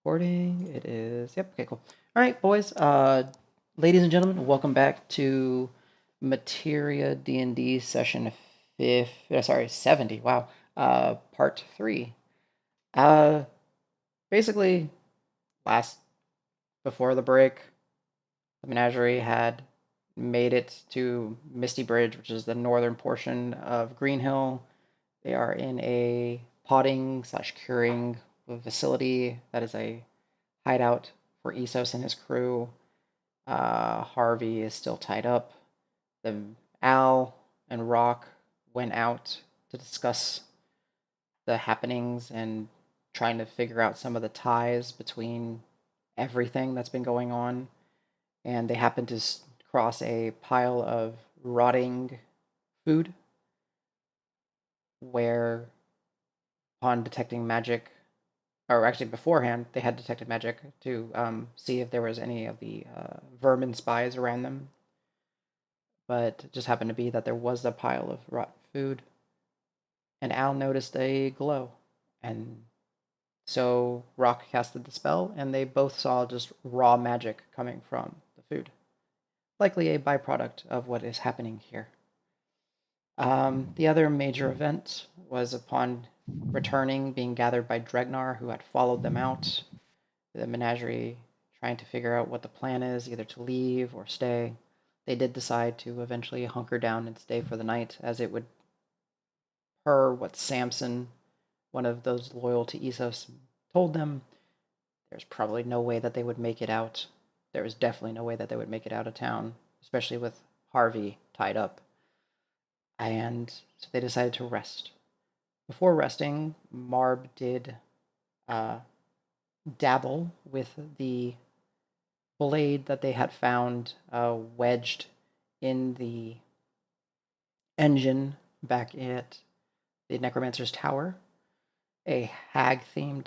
Recording. It is. Yep. Okay. Cool. All right, boys. Ladies and gentlemen, welcome back to Materia D&D session 70. Wow. Part 3. Uh, basically, last before the break, the Menagerie had made it to Misty Bridge, which is the northern portion of Green Hill. They are in a potting slash curing facility that is a hideout for Essos and his crew. Harvey is still tied up. The Al and Rock went out to discuss the happenings and trying to figure out some of the ties between everything that's been going on. And they happened to cross a pile of rotting food where, upon detecting magic, or actually beforehand, they had detected magic to see if there was any of the vermin spies around them. But it just happened to be that there was a pile of rotten food, and Al noticed a glow. And so Rock casted the spell, and they both saw just raw magic coming from the food. Likely a byproduct of what is happening here. The other major event was upon returning, being gathered by Dregnar, who had followed them out. The Menagerie trying to figure out what the plan is, either to leave or stay. They did decide to eventually hunker down and stay for the night, as it would, per what Samson, one of those loyal to Essos, told them, there's probably no way that they would make it out. There was definitely no way that they would make it out of town, especially with Harvey tied up. And so they decided to rest. Before resting, Marb did dabble with the blade that they had found wedged in the engine back at the Necromancer's Tower. A hag-themed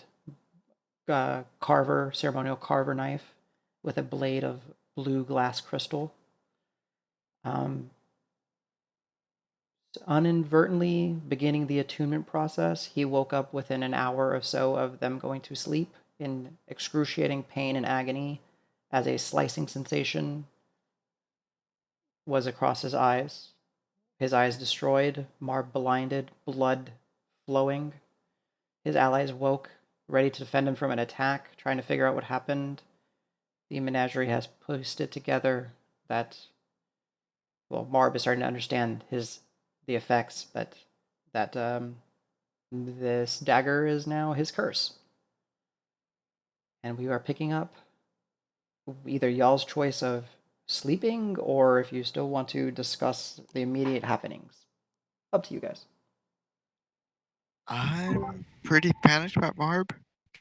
ceremonial carver knife with a blade of blue glass crystal. Uninadvertently beginning the attunement process, he woke up within an hour or so of them going to sleep in excruciating pain and agony as a slicing sensation was across his eyes. His eyes destroyed, Marb blinded, blood flowing. His allies woke, ready to defend him from an attack, trying to figure out what happened. The Menagerie has posted together that, well, Marb is starting to understand the effects, but that this dagger is now his curse. And we are picking up either y'all's choice of sleeping or if you still want to discuss the immediate happenings. Up to you guys. I'm pretty panicked about Marb.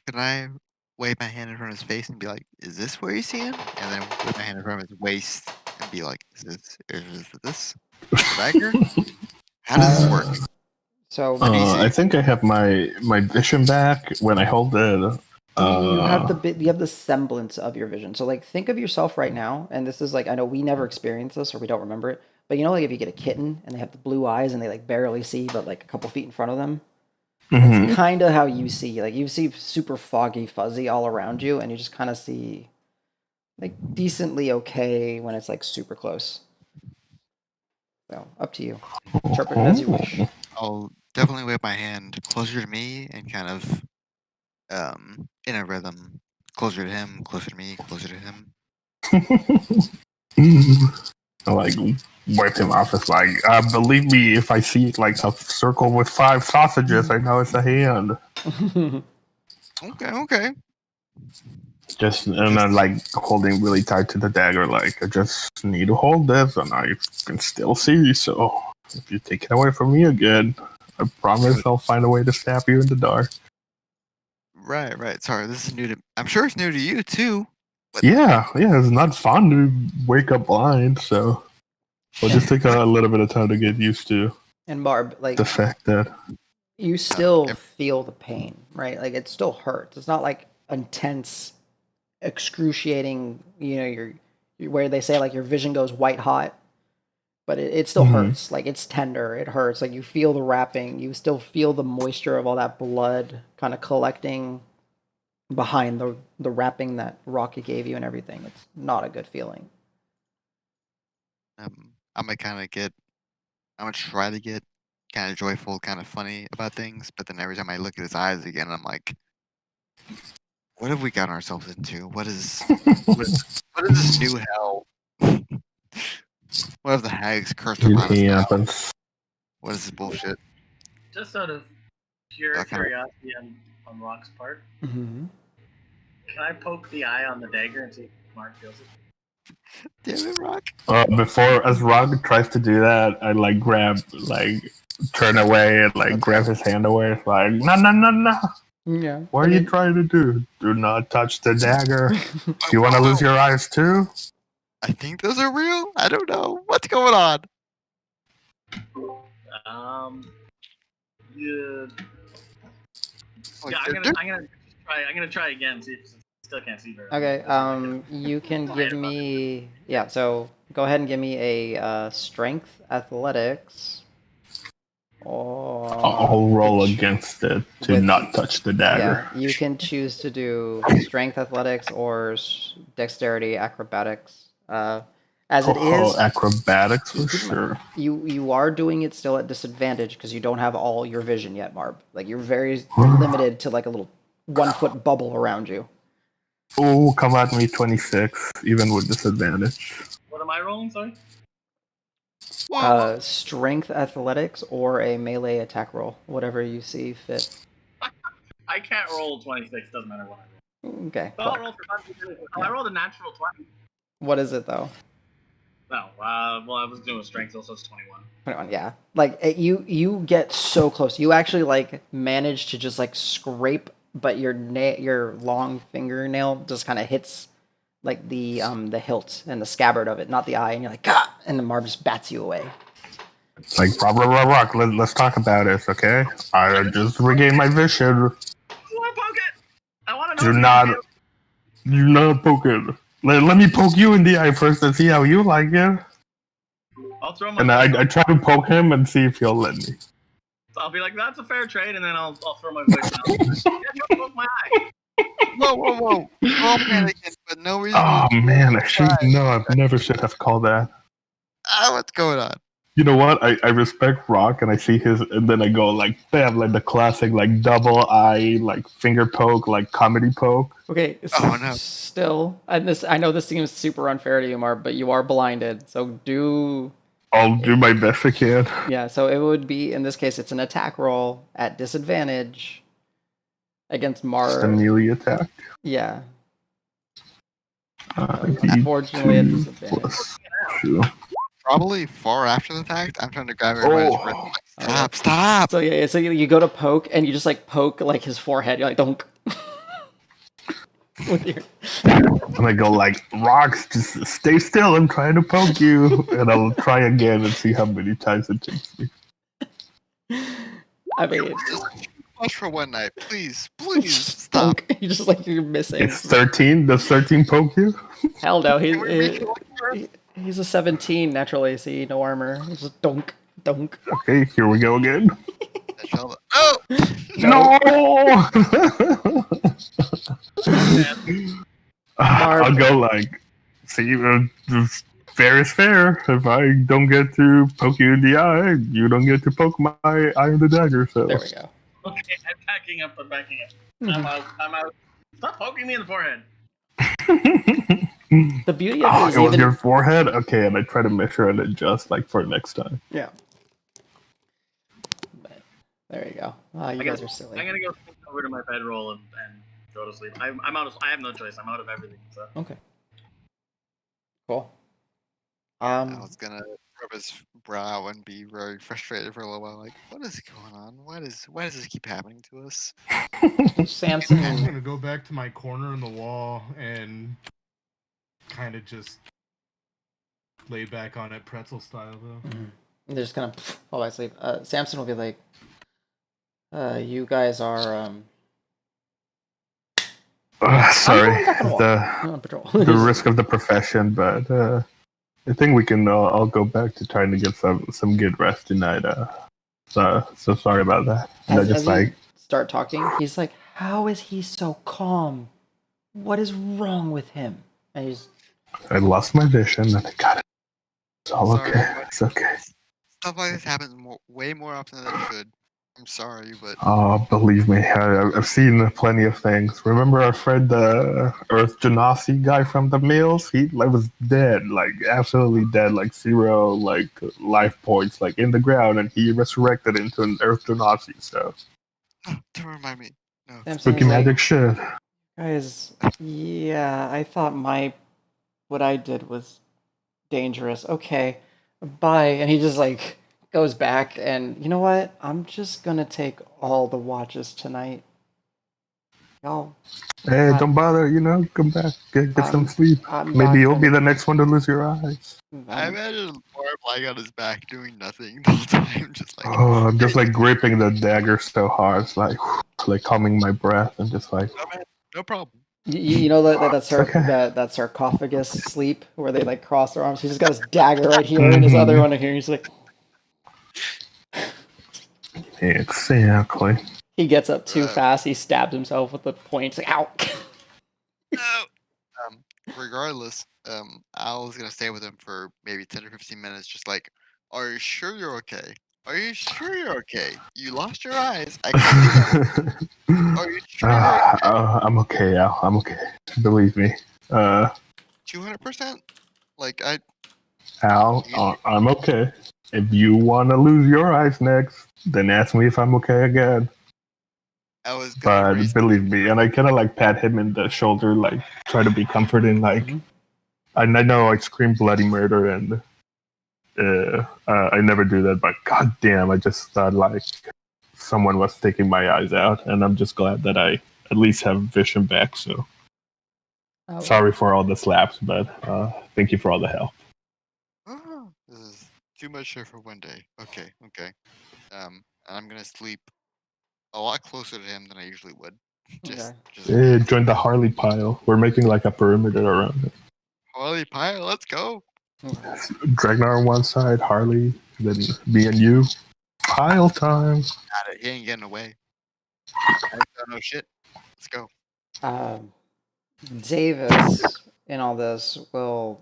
Can I wave my hand in front of his face and be like, "Is this where you see him?" And then wave my hand in front of his waist and be like, "Is this the dagger? How does this work?" So I think I have my vision back when I hold it. you have the semblance of your vision. So like think of yourself right now, and this is like I know we never experienced this or we don't remember it, but you know like if you get a kitten and they have the blue eyes and they like barely see but like a couple feet in front of them. That's kind of how you see. Like you see super foggy, fuzzy all around you, and you just kind of see like decently okay when it's like super close. So up to you. Interpret it as you wish. I'll definitely wave my hand closer to me and kind of in a rhythm, closer to him, closer to me, closer to him. I like wipe him off. It's like, believe me, if I see like a circle with 5 sausages, I know it's a hand. Okay. Just and I'm like holding really tight to the dagger. Like I just need to hold this, and I can still see. So if you take it away from me again, I promise I'll find a way to stab you in the dark. Right. Sorry, this is new to. I'm sure it's new to you too. Yeah, it's not fun to wake up blind, so it'll just take a little bit of time to get used to And Barb, like the fact that you still feel the pain, right? Like it still hurts. It's not like intense, excruciating. You know, where they say like your vision goes white hot, but it still hurts. Like it's tender. It hurts. Like you feel the wrapping. You still feel the moisture of all that blood kind of collecting behind the wrapping that Rocky gave you and everything. It's not a good feeling. I'm gonna kind of get. I'm gonna try to get kind of joyful, kind of funny about things, but then every time I look at his eyes again, I'm like, what have we gotten ourselves into? What is this new hell? What have the hags cursed upon us It now? happens. What is this bullshit? Just out of pure That kind of- curiosity on Rock's part, Mm-hmm. can I poke the eye on the dagger and see if Mark feels it? Damn it, Rock. Before as Rog tries to do that, I like turn away and like grab his hand away. It's like, no. Yeah. What are you trying to do? Do not touch the dagger. Do you want to lose your eyes too? I think those are real. I don't know what's going on. Yeah. Like, Yeah, I'm gonna try again. See if still can't see very well. Okay. You can give me So go ahead and give me a strength athletics. Or I'll roll against it to with- not touch the dagger. Yeah, you can choose to do strength athletics or dexterity acrobatics. As it is, Acrobatics for sure. you are doing it still at disadvantage because you don't have all your vision yet, Marb. Like you're very limited to like a little 1 foot bubble around you. Oh, come at me, 26, even with disadvantage. What am I rolling? Sorry. Strength athletics or a melee attack roll, whatever you see fit. I can't roll 26. Doesn't matter what I roll. Okay. So I'll roll for fun. I rolled a natural 20. What is it though? No. Well, I was doing strength, so it's 21. 21, yeah. Like you get so close. You actually like manage to just like scrape, but your long fingernail just kind of hits like the hilt and the scabbard of it, not the eye, and you're like, "Gah!" And the Marv just bats you away. It's like, Rock, let's talk about this, okay? I just regained my vision. I want to poke it. I want to know. Do not poke it. Let me poke you in the eye first and see how you like it. I'll throw my. And I try to poke him and see if he'll let me. I'll be like, that's a fair trade, and then I'll throw my voice down. Yeah, you poke my eye. Whoa! We're all panicking, but no reason. Oh man, I never should have called that. What's going on? You know what? I respect Rock and I see his, and then I go like, bam, like the classic, like double eye, like finger poke, like comedy poke. Okay. Oh, no. Still, and I know this seems super unfair to you, Marv, but you are blinded, so I'll do my best I can. Yeah, so it would be, in this case, it's an attack roll at disadvantage against Marv. A melee attack. Yeah. Unfortunately, at disadvantage. Two. Probably far after the fact. I'm trying to grab everybody's wrist. Stop! So yeah, so you go to poke, and you just like poke like his forehead. You're like, don't. With your... And I go like, Rocks, just stay still. I'm trying to poke you. And I'll try again and see how many times it takes me. I mean, Watch for one night, please stop. Poke. You just like you're missing. It's 13. Does 13 poke you? Hell no. He's a 17 natural AC, no armor. He's just donk. Okay, here we go again. Oh! No! I'll go like, see, fair is fair. If I don't get to poke you in the eye, you don't get to poke my eye in the dagger. So There we go. Okay, I'm backing up. I'm out. Stop poking me in the forehead. The beauty of it is it was even... your forehead? Okay, and I try to measure and adjust like for next time. Yeah. But there you go. You guys are silly. I'm gonna go over to my bedroll and go to sleep. I'm out of. I have no choice. I'm out of everything. So. Okay. Cool. I was gonna rub his brow and be very frustrated for a little while. Like, what is going on? Why does this keep happening to us? Samson. I'm gonna go back to my corner in the wall and kind of just lay back on it pretzel style though. Mm-hmm. They're just gonna fall asleep. Samson will be like, you guys are sorry, on patrol. the risk of the profession, but I think we can all go back to trying to get some good rest tonight. So sorry about that. And As you start talking, he's like, How is he so calm? What is wrong with him? And he's I lost my vision and I got it. It's all Sorry, okay. but It's okay. stuff like this happens way more often than it should. I'm sorry, but Oh, believe me, I've seen plenty of things. Remember our friend, the Earth Genasi guy from the Mills? He was dead, like absolutely dead, like zero, like life points, like in the ground, and he resurrected into an Earth Genasi. So don't remind me. No. Samson spooky is like, magic shit. guys, yeah, I thought what I did was dangerous. Okay, bye. And he just like goes back, and you know what? I'm just gonna take all the watches tonight. Y'all, Hey, I, don't bother. Come back, get some I'm sleep. I'm Maybe not you'll be gonna. the next one to lose your eyes. I I'm, imagine Marv lying on his back doing nothing the whole time, just like Oh, I'm just like gripping the dagger so hard, it's like calming my breath and just like no man, no problem. you know it's okay. that sarcophagus sleep where they like cross their arms. He's just got his dagger right here and his Mhm. other one here. He's like, Exactly. he gets up too Uh, fast. He stabs himself with the point. He's like, ow. No. Regardless, I was gonna stay with him for maybe 10 or 15 minutes, just like, are you sure you're okay? Are you sure you're okay? You lost your eyes. I can't do that. Are you sure you're okay? I'm okay, Al. I'm okay. Believe me. 200%? Like, Al, you, I'm okay. If you want to lose your eyes next, then ask me if I'm okay again. I was gonna But raise. believe me, and I kind of like pat him in the shoulder, like try to be comforting. Like, Mhm. I know I scream bloody murder, and I never do that. But goddamn, I just thought like someone was taking my eyes out, and I'm just glad that I at least have vision back. So Oh, sorry for all the slaps, but thank you for all the help. Oh, this is too much here for one day. Okay, okay. And I'm gonna sleep a lot closer to him than I usually would. okay. Just in case. Join the Harley pile. We're making like a perimeter around it. Holy pile, let's go. Okay. Dragnar on one side, Harley, then me and you. Pile time. Got it. He ain't getting away. I don't know shit. Let's go. Davis in all this will,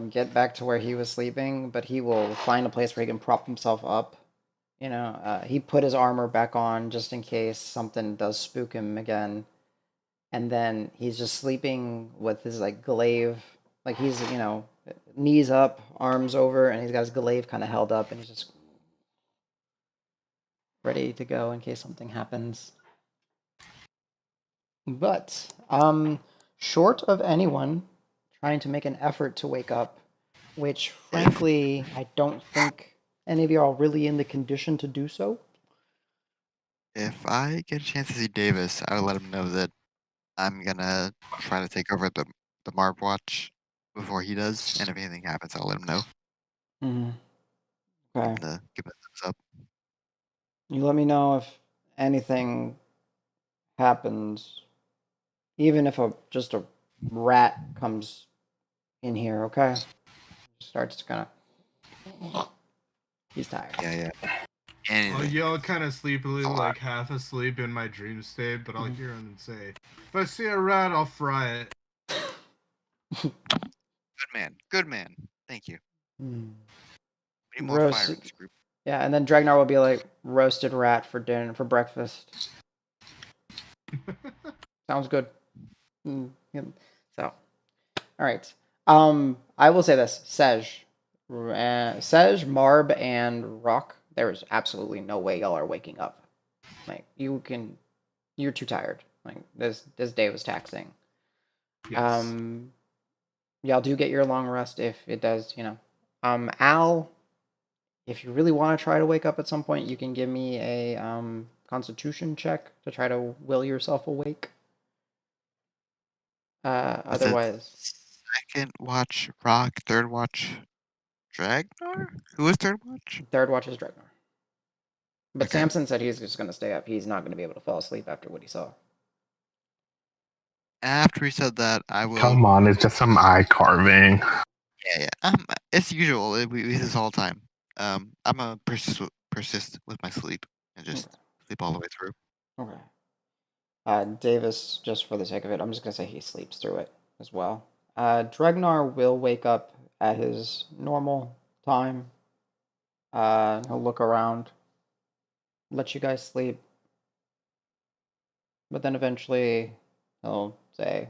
get back to where he was sleeping, but he will find a place where he can prop himself up. He put his armor back on just in case something does spook him again. And then he's just sleeping with his like glaive, like he's knees up, arms over, and he's got his glaive kind of held up, and he's just ready to go in case something happens. But short of anyone trying to make an effort to wake up, which frankly I don't think any of you are really in the condition to do so. If I get a chance to see Davis, I will let him know that I'm gonna try to take over the Marb Watch before he does, and if anything happens, I'll let him know. Mm-hmm. Okay. Give him a thumbs up. You let me know if anything happens, even if just a rat comes in here. Okay. Starts to kind of. He's tired. Yeah. I'll Anything. yell kind of sleepily, like half asleep in my dream state, but I'll hear him say, "If I see a rat, I'll fry it." Good man. Thank you. Hmm. We need more fire in this group. Yeah, and then Dragnar will be like roasted rat for dinner for breakfast. Sounds good. Yeah. So, all right. I will say this: Sej, Marb, and Rock. There is absolutely no way y'all are waking up. Like you're too tired. Like this day was taxing. Yes. Y'all do get your long rest if it does. Al, if you really want to try to wake up at some point, you can give me a Constitution check to try to will yourself awake. Was it Otherwise, second watch Rock, third watch Dragnar? Who was third watch? third watch is Dragnar. But Okay. Samson said he's just going to stay up. He's not going to be able to fall asleep after what he saw. After he said that, I will. Come on, it's just some eye carving. Yeah. It's usual. We do this all the time. I'm gonna persist with my sleep and just sleep all the way through. Okay. Davis, just for the sake of it, I'm just gonna say he sleeps through it as well. Dregnar will wake up at his normal time. He'll look around, let you guys sleep, but then eventually he'll say,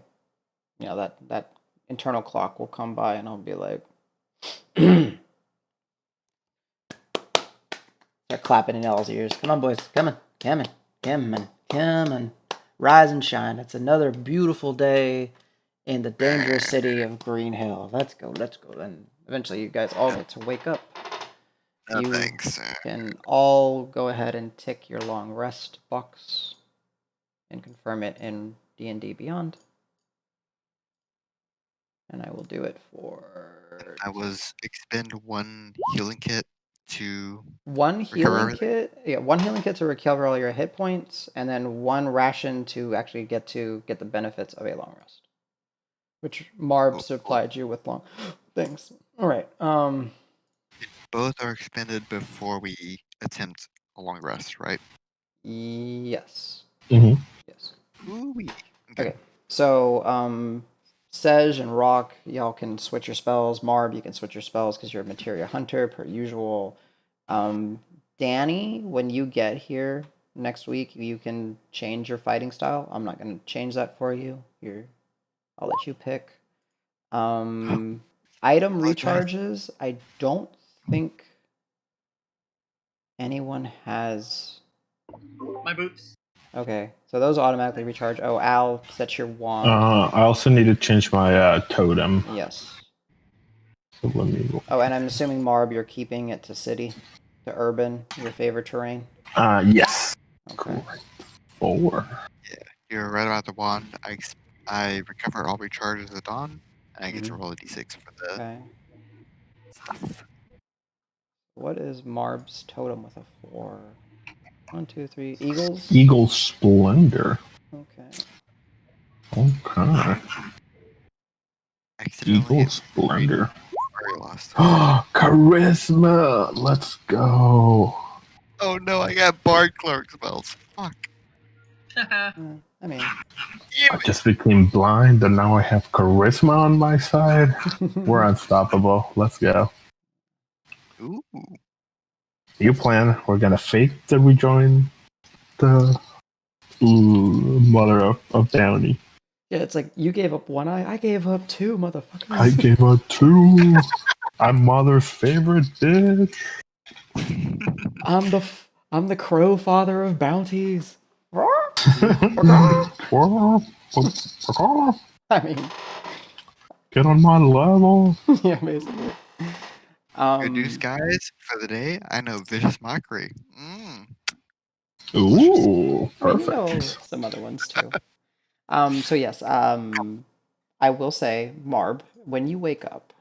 that internal clock will come by, and he'll be like, start clapping in y'all's ears. Come on, boys, come on. Rise and shine. It's another beautiful day in the dangerous city of Green Hill. Let's go. And eventually you guys all get to wake up. No You thanks. can all go ahead and tick your long rest box and confirm it in D&D Beyond. And I will do it for... I was expend 1 healing kit to One recover healing everything. kit? Yeah, 1 healing kit to recover all your hit points, and then 1 ration to actually get the benefits of a long rest. Which Marb Cool. supplied you with long... Thanks. Alright, Both are expended before we attempt a long rest, right? yes. Mhm. Yes. Ooh-wee. Okay, so, Sej and Rock, y'all can switch your spells. Marb, you can switch your spells because you're a materia hunter, per usual. Danny, when you get here next week, you can change your fighting style. I'm not going to change that for you. I'll let you pick. Item recharges, I don't think anyone has... My boots. Okay, so those automatically recharge. Oh, Al, set your wand. I also need to change my totem. Yes. So let me. Oh, and I'm assuming, Marb, you're keeping it to city, to urban, your favorite terrain. Yes. Okay. Correct. 4. You're right about the wand. I recover all recharges at dawn, and I get to Mhm. roll a d6 for the Okay. stuff. What is Marb's totem with a 4? 1, 2, 3. Eagles? Eagle Splendor. Okay. Okay. Accidentally Eagle hit Splendor. very lost. Charisma. Let's go. Oh no, I got bard clerk spells. Fuck. I mean... I just became blind, and now I have charisma on my side. We're unstoppable. Let's go. Ooh. New plan. We're gonna fake that we join the Mother of Bounty. Yeah, it's like, you gave up 1 eye, I gave up 2, motherfuckers. I gave up 2. I'm Mother's favorite bitch. I'm the crow father of bounties. I mean, Get on my level. yeah, basically. Good news, guys. For the day, I know vicious mockery. Ooh, I mean, you know perfect. some other ones too. So yes, I will say, Marb, when you wake up,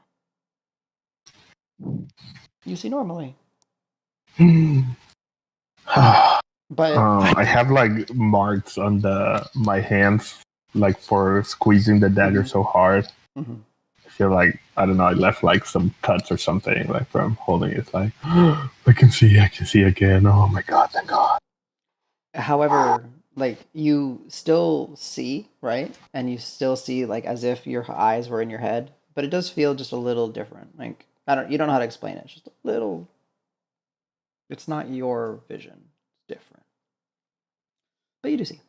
you see normally. But I have like marks on my hands, like for squeezing the dagger so hard. Mhm. I feel like I don't know. I left like some cuts or something, like from holding it. Like I can see again. Oh my god! Thank God. However, like, you still see, right? And you still see, like, as if your eyes were in your head, but it does feel just a little different. Like, you don't know how to explain it. It's just a little. It's not your vision. It's different. But you do see.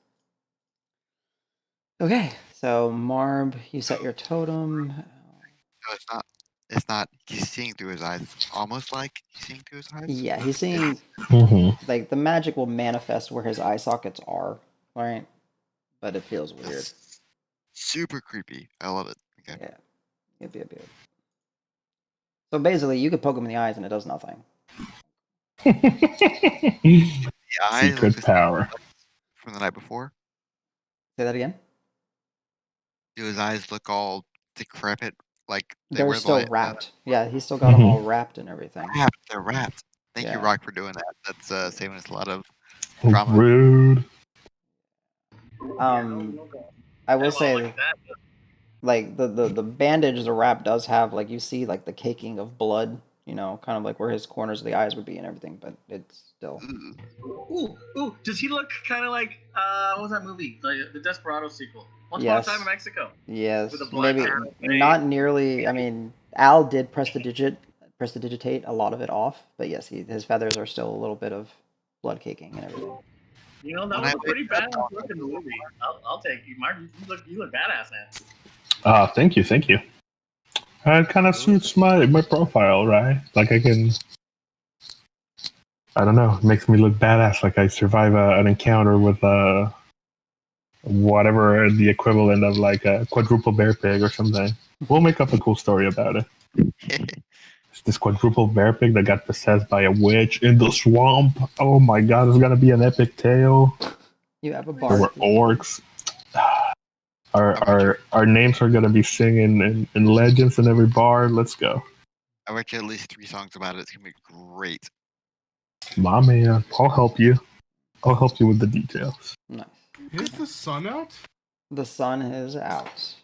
Okay, so Marb, you set your totem. No, it's not. It's not. He's seeing through his eyes. Almost like he's seeing through his eyes. Yeah, he's seeing, like, the magic will manifest where his eye sockets are, right? But it feels weird. That's super creepy. I love it. Okay. Yeah. Yep. So basically, you could poke him in the eyes and it does nothing. The eyes look Secret the same power. from the night before. Say that again? Do his eyes look all decrepit? Like they They're wear the still light. wrapped. Yeah, he's still got them all wrapped and everything. Wrapped. They're wrapped. Thank you, Yeah. Rock, for doing that. That's saving us a lot of drama. Rude. I will Well, say, look at that. like, the bandage, the wrap does have, like, you see, like, the caking of blood you know, kind of like where his corners of the eyes would be and everything, but it's still. Ooh. Does he look kind of like what was that movie? The Desperado sequel. Once Yes. Upon a Time in Mexico. Yes, With a black maybe hair. not nearly. I mean, Al did prestidigitate a lot of it off, but yes, his feathers are still a little bit of blood caking and everything. You know, that When was I a pretty wake up, badass look in the movie. I'll take you, Mark. You look badass, man. Thank you. It kind of suits my profile, right? Like I don't know, it makes me look badass. Like I survive an encounter with whatever the equivalent of like a quadruple bear pig or something. We'll make up a cool story about it. It's this quadruple bear pig that got possessed by a witch in the swamp. Oh my god, it's gonna be an epic tale. You have a There bard. were orcs. Our names are gonna be singing in legends in every bar. Let's go. I bet you at least 3 songs about it. It's gonna be great. My man, I'll help you. I'll help you with the details. Nice. Is the sun out? The sun is out.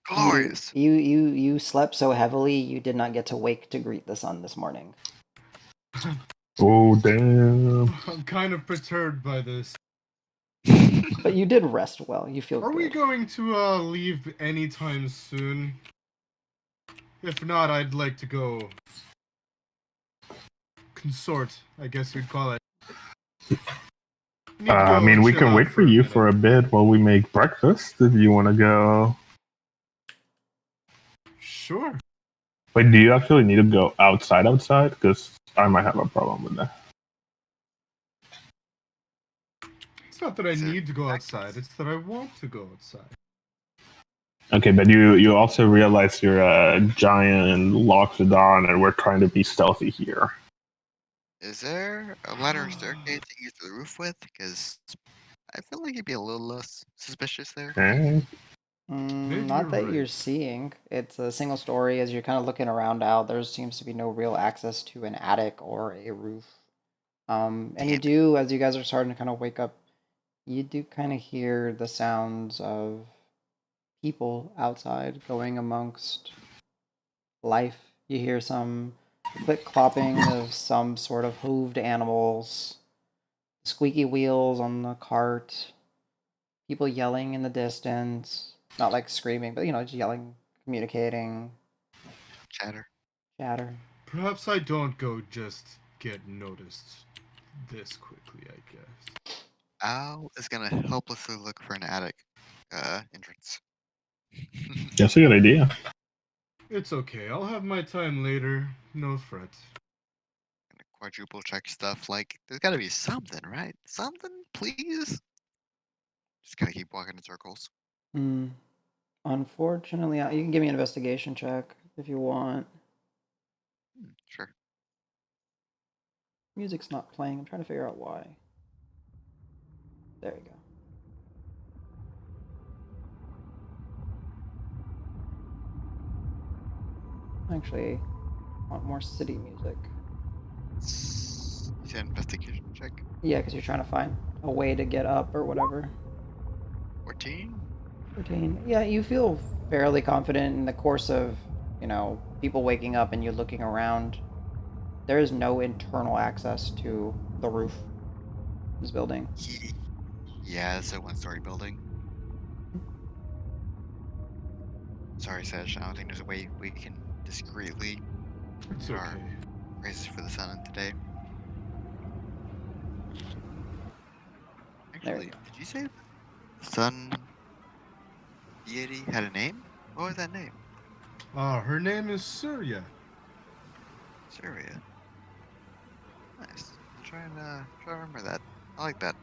Glorious. You slept so heavily you did not get to wake to greet the sun this morning. Oh damn! I'm kind of perturbed by this. But you did rest well. You feel Are good. we going to leave anytime soon? If not, I'd like to go consort, I guess we'd call it. Need to I go mean, we chill can out wait for you minute. for a bit while we make breakfast if you want to go. Sure. Wait, do you actually need to go outside? Because I might have a problem with that. It's not that I Is there need to go breakfast? outside, it's that I want to go outside. Okay, but you also realize you're a giant loxodon, and we're trying to be stealthy here. Is there a ladder or staircase you can get to the roof with? Because I feel like you'd be a little less suspicious there. Okay. Maybe Not you're that you're right. seeing. It's a single story. As you're kind of looking around out, there seems to be no real access to an attic or a roof. And you Damn. do, as you guys are starting to kind of wake up, you do kind of hear the sounds of people outside going amongst life. You hear some click clopping of some sort of hooved animals, squeaky wheels on the cart, people yelling in the distance. Not like screaming, but you know, just yelling, communicating, Chatter. chatter. Perhaps I don't go just get noticed this quickly, I guess. Al is gonna helplessly look for an attic entrance. That's a good idea. It's okay, I'll have my time later. No fret. Gonna quadruple check stuff. Like, there's gotta be something, right? Something, please. Just gotta keep walking in circles. Unfortunately, you can give me an investigation check if you want. Sure. Music's not playing. I'm trying to figure out why. There you go. Actually, I want more city music. You said investigation check. Yeah, because you're trying to find a way to get up or whatever. 14. 14. Yeah, you feel fairly confident in the course of, you know, people waking up and you looking around. There is no internal access to the roof of this building. Yeah, it's a 1-story building. Sorry, Sesh. I don't think there's a way we can discreetly It's Our- okay. raise for the sun today. There you Actually, did you say the sun deity had a name? What was that name? Her name is Surya. Syria. Nice. I'll try and remember that. I like that.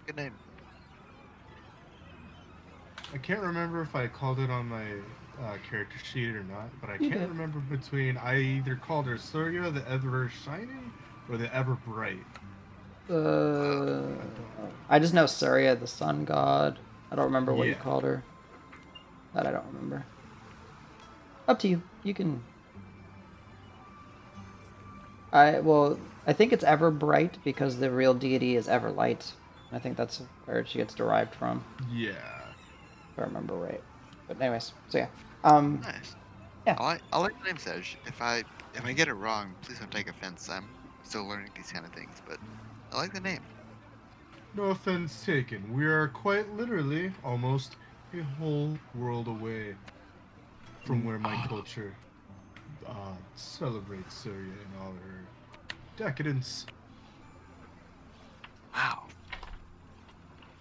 Good name. I can't remember if I called it on my character sheet or not, but I You can't did. remember between I either called her Surya, the ever shining, or the ever bright. I just know Surya, the sun god. I don't remember what you Yeah. called her. That I don't remember. Up to you. You can. I think it's ever bright because the real deity is ever light. I think that's where she gets derived from, Yeah. if I remember right. But anyways, so yeah. Nice. I like the name Sedge. If I get it wrong, please don't take offense. I'm still learning these kind of things, but I like the name. No offense taken. We are quite literally almost a whole world away from where my culture celebrates Syria in all her decadence. Wow.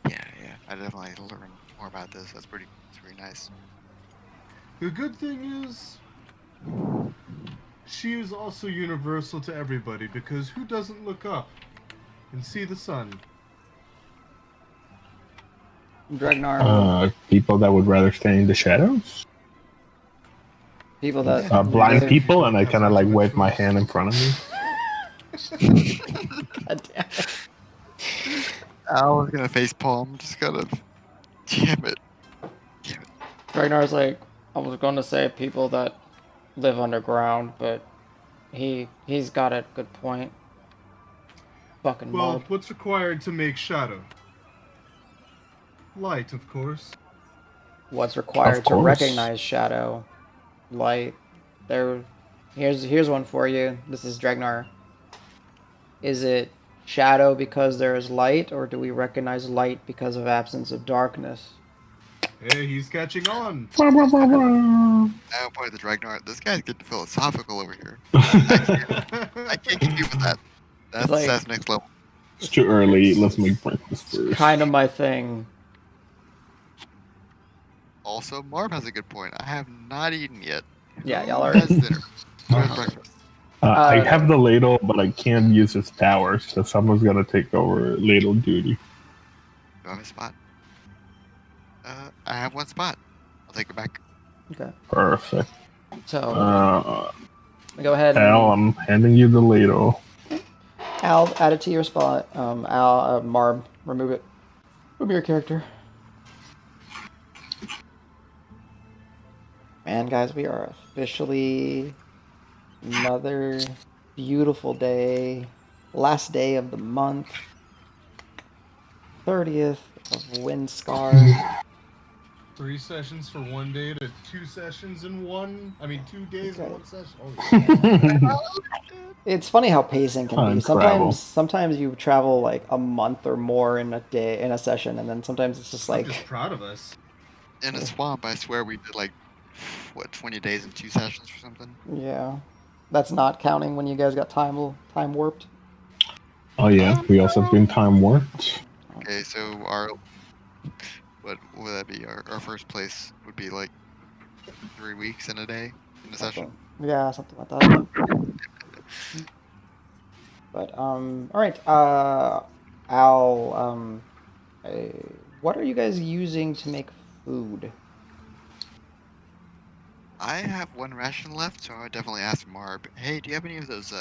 Yeah. I definitely learn more about this. It's pretty nice. The good thing is, she is also universal to everybody because who doesn't look up and see the sun? Dragnar, People that would rather stay in the shadows. people that Blind live. people, and I Have kind of much like of a wave my choice. hand in front of me. God damn it. I was gonna face palm, just kind of. Damn it. Dragnar's like, I was going to say people that live underground, but he's got a good point. Fucking Well, Marb. what's required to make shadow? Light, of course. What's required Of to course. recognize shadow? Light. Here's one for you. This is Dragnar. Is it shadow because there is light, or do we recognize light because of absence of darkness? Hey, he's catching on. Now point the Dragnar. This guy's getting philosophical over here. I can't keep with that. That's next level. It's too early. Let's make breakfast first. Kind of my thing. Also, Marv has a good point. I have not eaten yet. Yeah, Who y'all are. has dinner? Where's breakfast? I have the ladle, but I can't use its power, so someone's gonna take over ladle duty. Do I have a spot? I have one spot. I'll take it back. Okay. Perfect. So go ahead and Al, I'm handing you the ladle. Al, add it to your spot. Marb, remove it from your character. Man, guys, we are officially another beautiful day. Last day of the month. 30th of Windscar. 3 sessions for 1 day to 2 sessions in one. I mean, 2 days in Okay. 1 session. Oh, It's funny how pacing can be. Time travel. Sometimes you travel like a month or more in a day in a session, and then sometimes it's just I'm like just proud of us. In a swamp, I swear we did like, what, 20 days in 2 sessions or something? yeah. That's not counting when you guys got time warped. Oh yeah, we also have been time warped. Okay, so what would that be? Our first place would be like 3 weeks in a day in a session. Yeah, something like that. But all right. Al, what are you guys using to make food? I have 1 ration left, so I would definitely ask Marb. Hey, do you have any of those?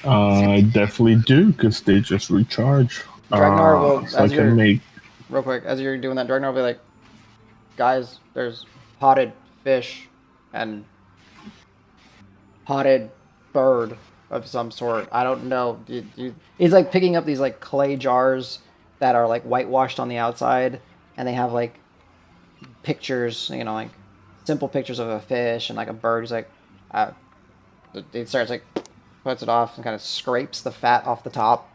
I definitely do, because they just recharge. Dragnar will, so I can make. real quick, as you're doing that, Dragnar will be like, guys, there's potted fish and potted bird of some sort. I don't know. He's like picking up these like clay jars that are like whitewashed on the outside, and they have like pictures, like simple pictures of a fish and like a bird. He's like, he starts like puts it off and kind of scrapes the fat off the top.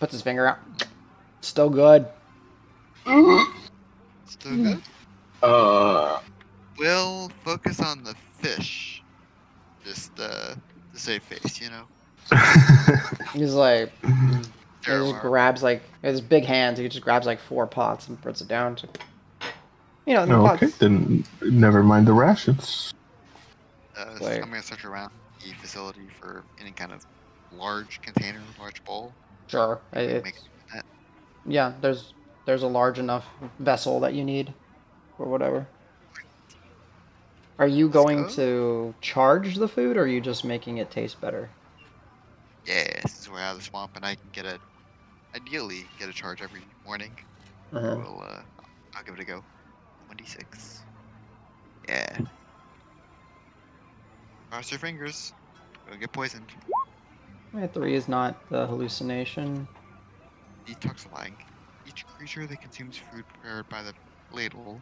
Puts his finger out. Still good. Still good? We'll focus on the fish. Just to save face, you know? He's like, he There just are. grabs like his big hands. He just grabs like 4 pots and puts it down. To, the Okay, pots. then never mind the rations. Like- I'm gonna search around the facility for any kind of large container, large bowl. Sure, yeah. There's a large enough vessel that you need, or whatever. Are you going go. to charge the food, or are you just making it taste better? Yeah, since we're out of the swamp and I can ideally get a charge every morning. I'll give it a go. 26. Yeah. Cross your fingers. Don't get poisoned. 3 is not the hallucination. Detoxifying. Each creature that consumes food prepared by the ladle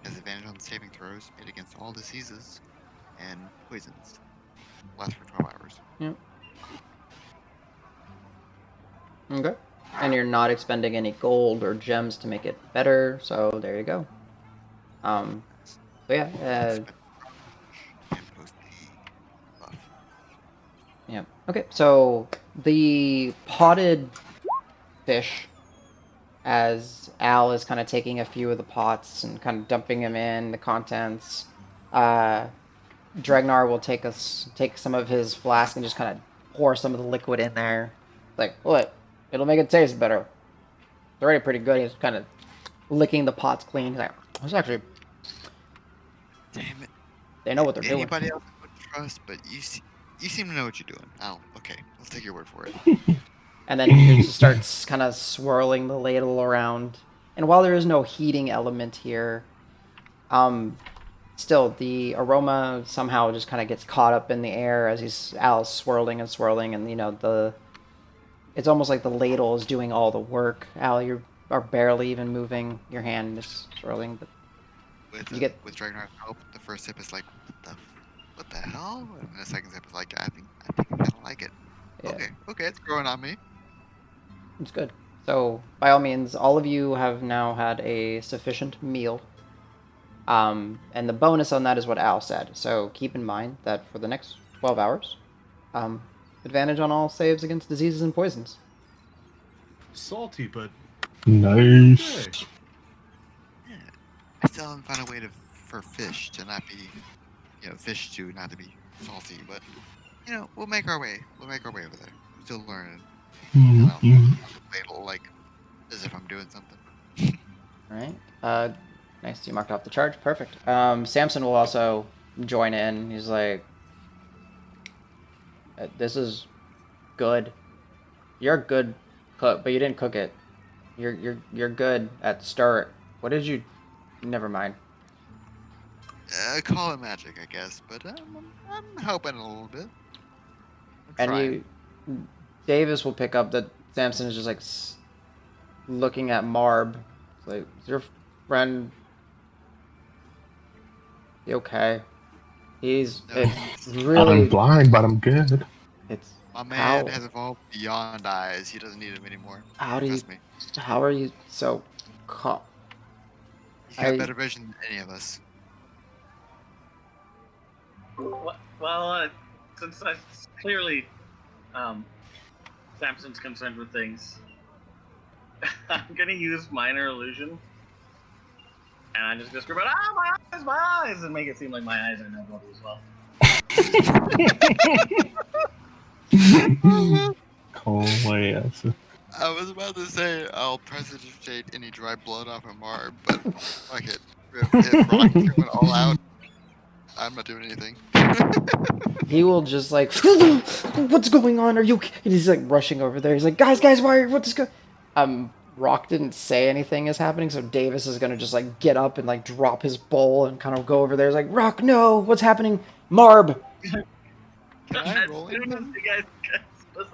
Has advantage on saving throws made against all diseases and poisons. Lasts for 12 hours. Yep. Okay. And you're not expending any gold or gems to make it better, so there you go. So yeah, And post the buff. yeah. Okay, so the potted fish, as Al is kind of taking a few of the pots and kind of dumping them in the contents, Dragnar will take some of his flask and just kind of pour some of the liquid in there. Like, what? It'll make it taste better. It's already pretty good. He's kind of licking the pots clean. He's like, it's actually, Damn it. they know what they're doing. Anybody else I would trust, but you seem to know what you're doing. Oh, okay. Let's take your word for it. And then he just starts kind of swirling the ladle around. And while there is no heating element here, still the aroma somehow just kind of gets caught up in the air as Al's swirling and swirling, and it's almost like the ladle is doing all the work. Al, you are barely even moving your hand, just swirling. But With Dragnar's help, the first sip is like, what the hell? And the second sip is like, I think I kind of like it. Yeah. Okay, it's growing on me. It's good. So, by all means, all of you have now had a sufficient meal. And the bonus on that is what Al said. So keep in mind that for the next 12 hours, advantage on all saves against diseases and poisons. Salty, but Nice. hey. Yeah. I still haven't found a way for fish to not be, fish to not to be salty, but, we'll make our way. We'll make our way over there. I'm still learning. Ladle, like, as if I'm doing something. Alright. Nice, you marked off the charge. Perfect. Samson will also join in. He's like, this is good. You're a good cook, but you didn't cook it. You're good at stir. What did you? Never mind. Call it magic, I guess, but I'm helping a little bit. Davis will pick up that Samson is just like looking at Marb. It's like, is your friend okay? It's really. I'm blind, but I'm good. It's My man has evolved beyond eyes. He doesn't need them anymore. Trust me. How are you so He's got better vision than any of us. Well, since clearly Samson's concerned with things, I'm gonna use minor illusion, and I'm just gonna scream out, my eyes, and make it seem like my eyes are no good as well. Oh my ass. I was about to say I'll prestidigitate any dry blood off of Marb, but fuck it. If Rock's going all out, I'm not doing anything. He will just like, what's going on? Are you? And he's like rushing over there. He's like, guys, what's going? Rock didn't say anything is happening, so Davis is gonna just like get up and like drop his bowl and kind of go over there. He's like, Rock, no, what's happening? Marb. Can I roll As soon as anything? you guys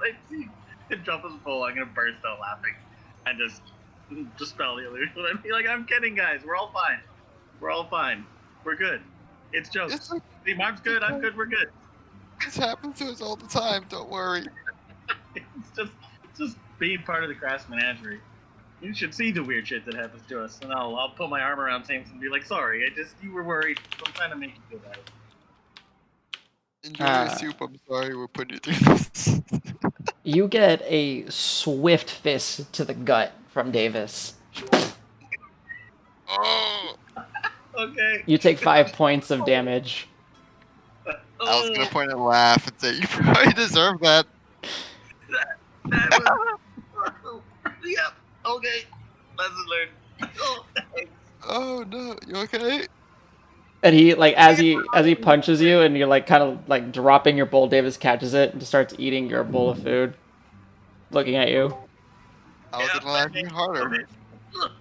I see him drop his bowl, I'm gonna burst out laughing and just dispel the illusion and be like, I'm kidding, guys. We're all fine. We're good. It's jokes. It's like, See, Mark's good. I'm good. We're good. this happens to us all the time. Don't worry. It's just being part of the Crass Menagerie. You should see the weird shit that happens to us, and I'll put my arm around Samson and be like, sorry, you were worried. I'm trying to make you feel better. Enjoy your soup. I'm sorry we're putting you through this. You get a swift fist to the gut from Davis. Oh! Okay. You take 5 points of damage. I was gonna point and laugh and say, you probably deserve that. That was... Yep. Okay. Lesson learned. Oh, thanks. Oh no, you okay? And he like as he punches you and you're like kind of like dropping your bowl, Davis catches it and just starts eating your bowl of food, looking at you. I was gonna laugh even harder. Okay. Look,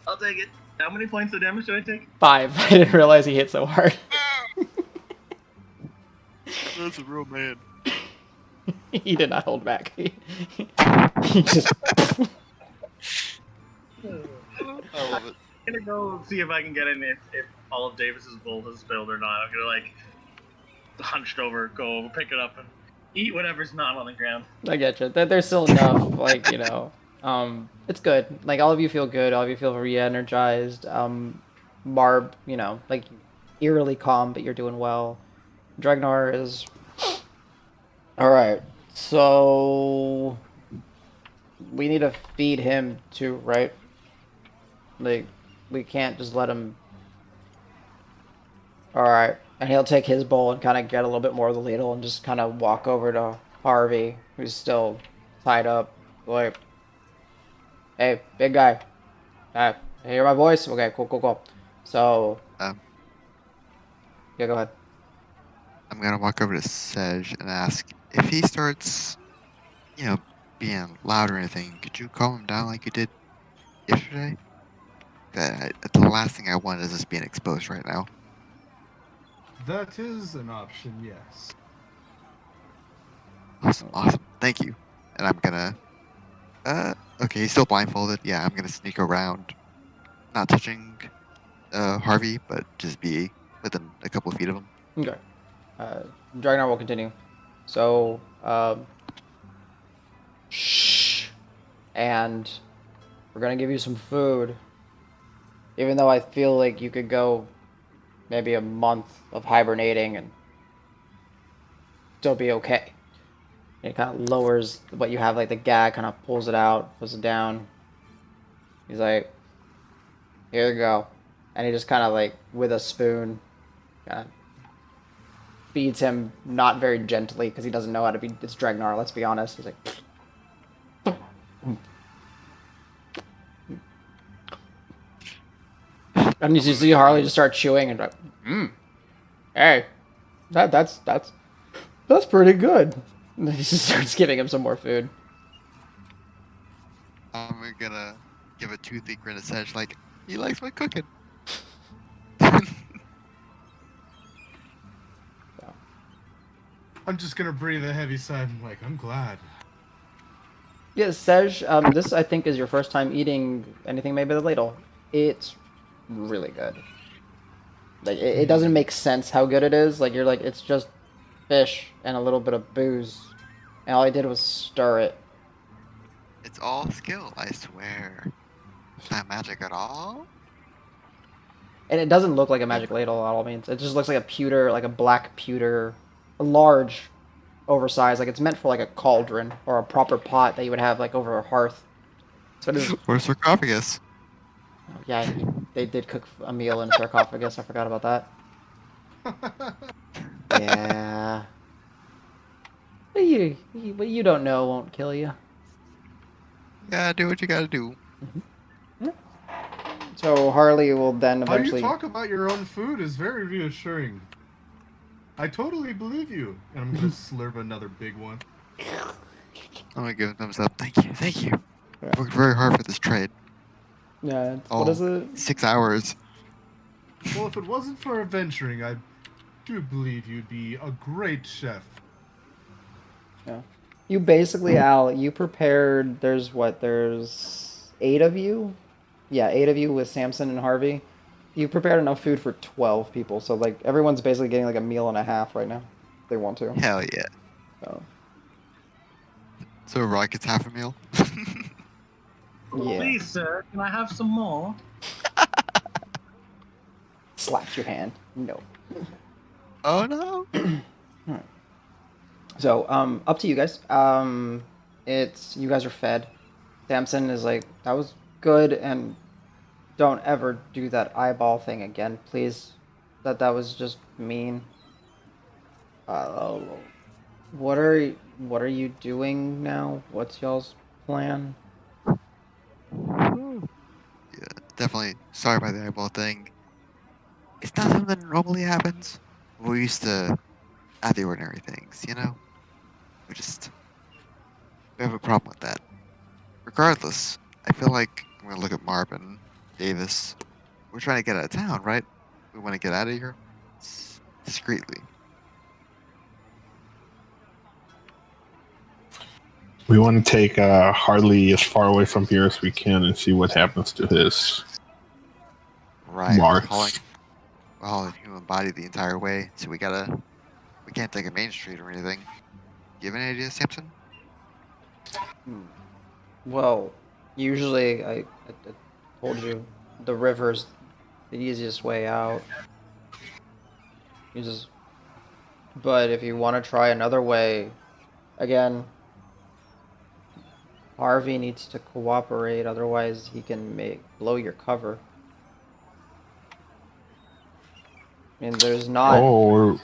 I'll take it. How many points of damage should I take? 5. I didn't realize he hit so hard. That's a real man. He did not hold back. He just I love it. gonna go see if I can get in if all of Davis's bowl has spilled or not. I'm gonna like hunched over, go over, pick it up, and eat whatever's not on the ground. I get you. There's still enough, like, it's good. Like, all of you feel good. All of you feel re-energized. Marb, like, eerily calm, but you're doing well. Dragnar is... Alright, so... We need to feed him, too, right? Like, we can't just let him... Alright. And he'll take his bowl and kind of get a little bit more of the ladle and just kind of walk over to Harvey, who's still tied up. Like, hey, big guy. Hear my voice? Okay, cool. So, yeah, go ahead. I'm gonna walk over to Sedge and ask if he starts, being loud or anything. Could you calm him down like you did yesterday? The last thing I want is us being exposed right now. That is an option, yes. Awesome. Thank you. And I'm gonna. Okay, he's still blindfolded. Yeah, I'm gonna sneak around, not touching Harvey, but just be within a couple of feet of him. Okay. Dragnar will continue. So, shh. And we're gonna give you some food. Even though I feel like you could go maybe a month of hibernating and still be okay. It kind of lowers what you have, like the gag kind of pulls it out, pulls it down. He's like, here you go. And he just kind of like, with a spoon, kind of feeds him not very gently because he doesn't know how to be. It's Dragnar, let's be honest. He's like, and you see Harley just start chewing and like, hey, that's pretty good. And he just starts giving him some more food. I'm gonna give a toothy grin to Sedge, like, he likes my cooking. I'm just gonna breathe a heavy sigh and like, I'm glad. Yeah, Sedge, this I think is your first time eating anything made by the ladle. It's really good. Like, it doesn't make sense how good it is. Like, you're like, it's just fish and a little bit of booze. And all I did was stir it. It's all skill, I swear. It's not magic at all. And it doesn't look like a magic ladle at all means. It just looks like a pewter, like a black pewter, a large, oversized, like it's meant for like a cauldron or a proper pot that you would have like over a hearth. So it is. Or sarcophagus. Yeah, they did cook a meal in a sarcophagus. I forgot about that. Yeah. What you don't know won't kill you. Yeah, do what you gotta do. So Harley will then How eventually. you talk about your own food is very reassuring. I totally believe you. And I'm gonna slurp another big one. I'm gonna give a thumbs up. Thank you. Yeah. Worked very hard for this trade. Yeah. What is it? 6 hours. Well, if it wasn't for adventuring, I do believe you'd be a great chef. Yeah. You basically, Al, you prepared. There's 8 of you. Yeah, 8 of you with Samson and Harvey. You prepared enough food for 12 people, so like everyone's basically getting like a meal and a half right now. If they want to. Hell yeah. So. So Rock gets half a meal. Yeah. Please, sir, can I have some more? Slaps your hand. No. Oh no. So, up to you guys. It's you guys are fed. Samson is like, that was good, and don't ever do that eyeball thing again, please. That was just mean. What are you doing now? What's y'all's plan? Yeah, definitely sorry about the eyeball thing. It's not something that normally happens. We're used to out the ordinary things, We have a problem with that. Regardless, I feel like I'm gonna look at Marvin, Davis. We're trying to get out of town, right? We want to get out of here discreetly. We want to take Harley as far away from here as we can and see what happens to his Right. Marks. We're hauling human body the entire way, so we can't take a main street or anything. You have any ideas, Samson? Well, usually I told you the river's the easiest way out. You just, but if you want to try another way, again, Harvey needs to cooperate, otherwise he can blow your cover. I mean, there's not. Or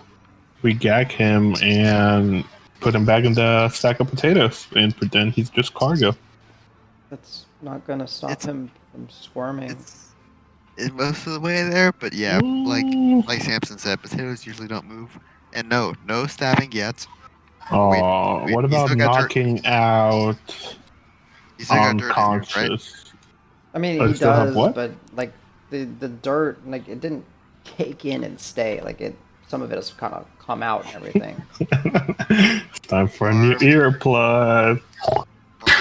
we gag him and put him back in the sack of potatoes and pretend he's just cargo. That's not gonna stop him from squirming. It's most of the way there, but yeah, like Samson said, potatoes usually don't move. And no stabbing yet. Oh, what he's about still got dirt. knocking out He's still got dirt in here, right? unconscious? I mean, Oh, he still have does, what? but like the dirt, like it didn't cake in and stay. Like it, some of it has kind of come out and everything. It's time for a new earplug.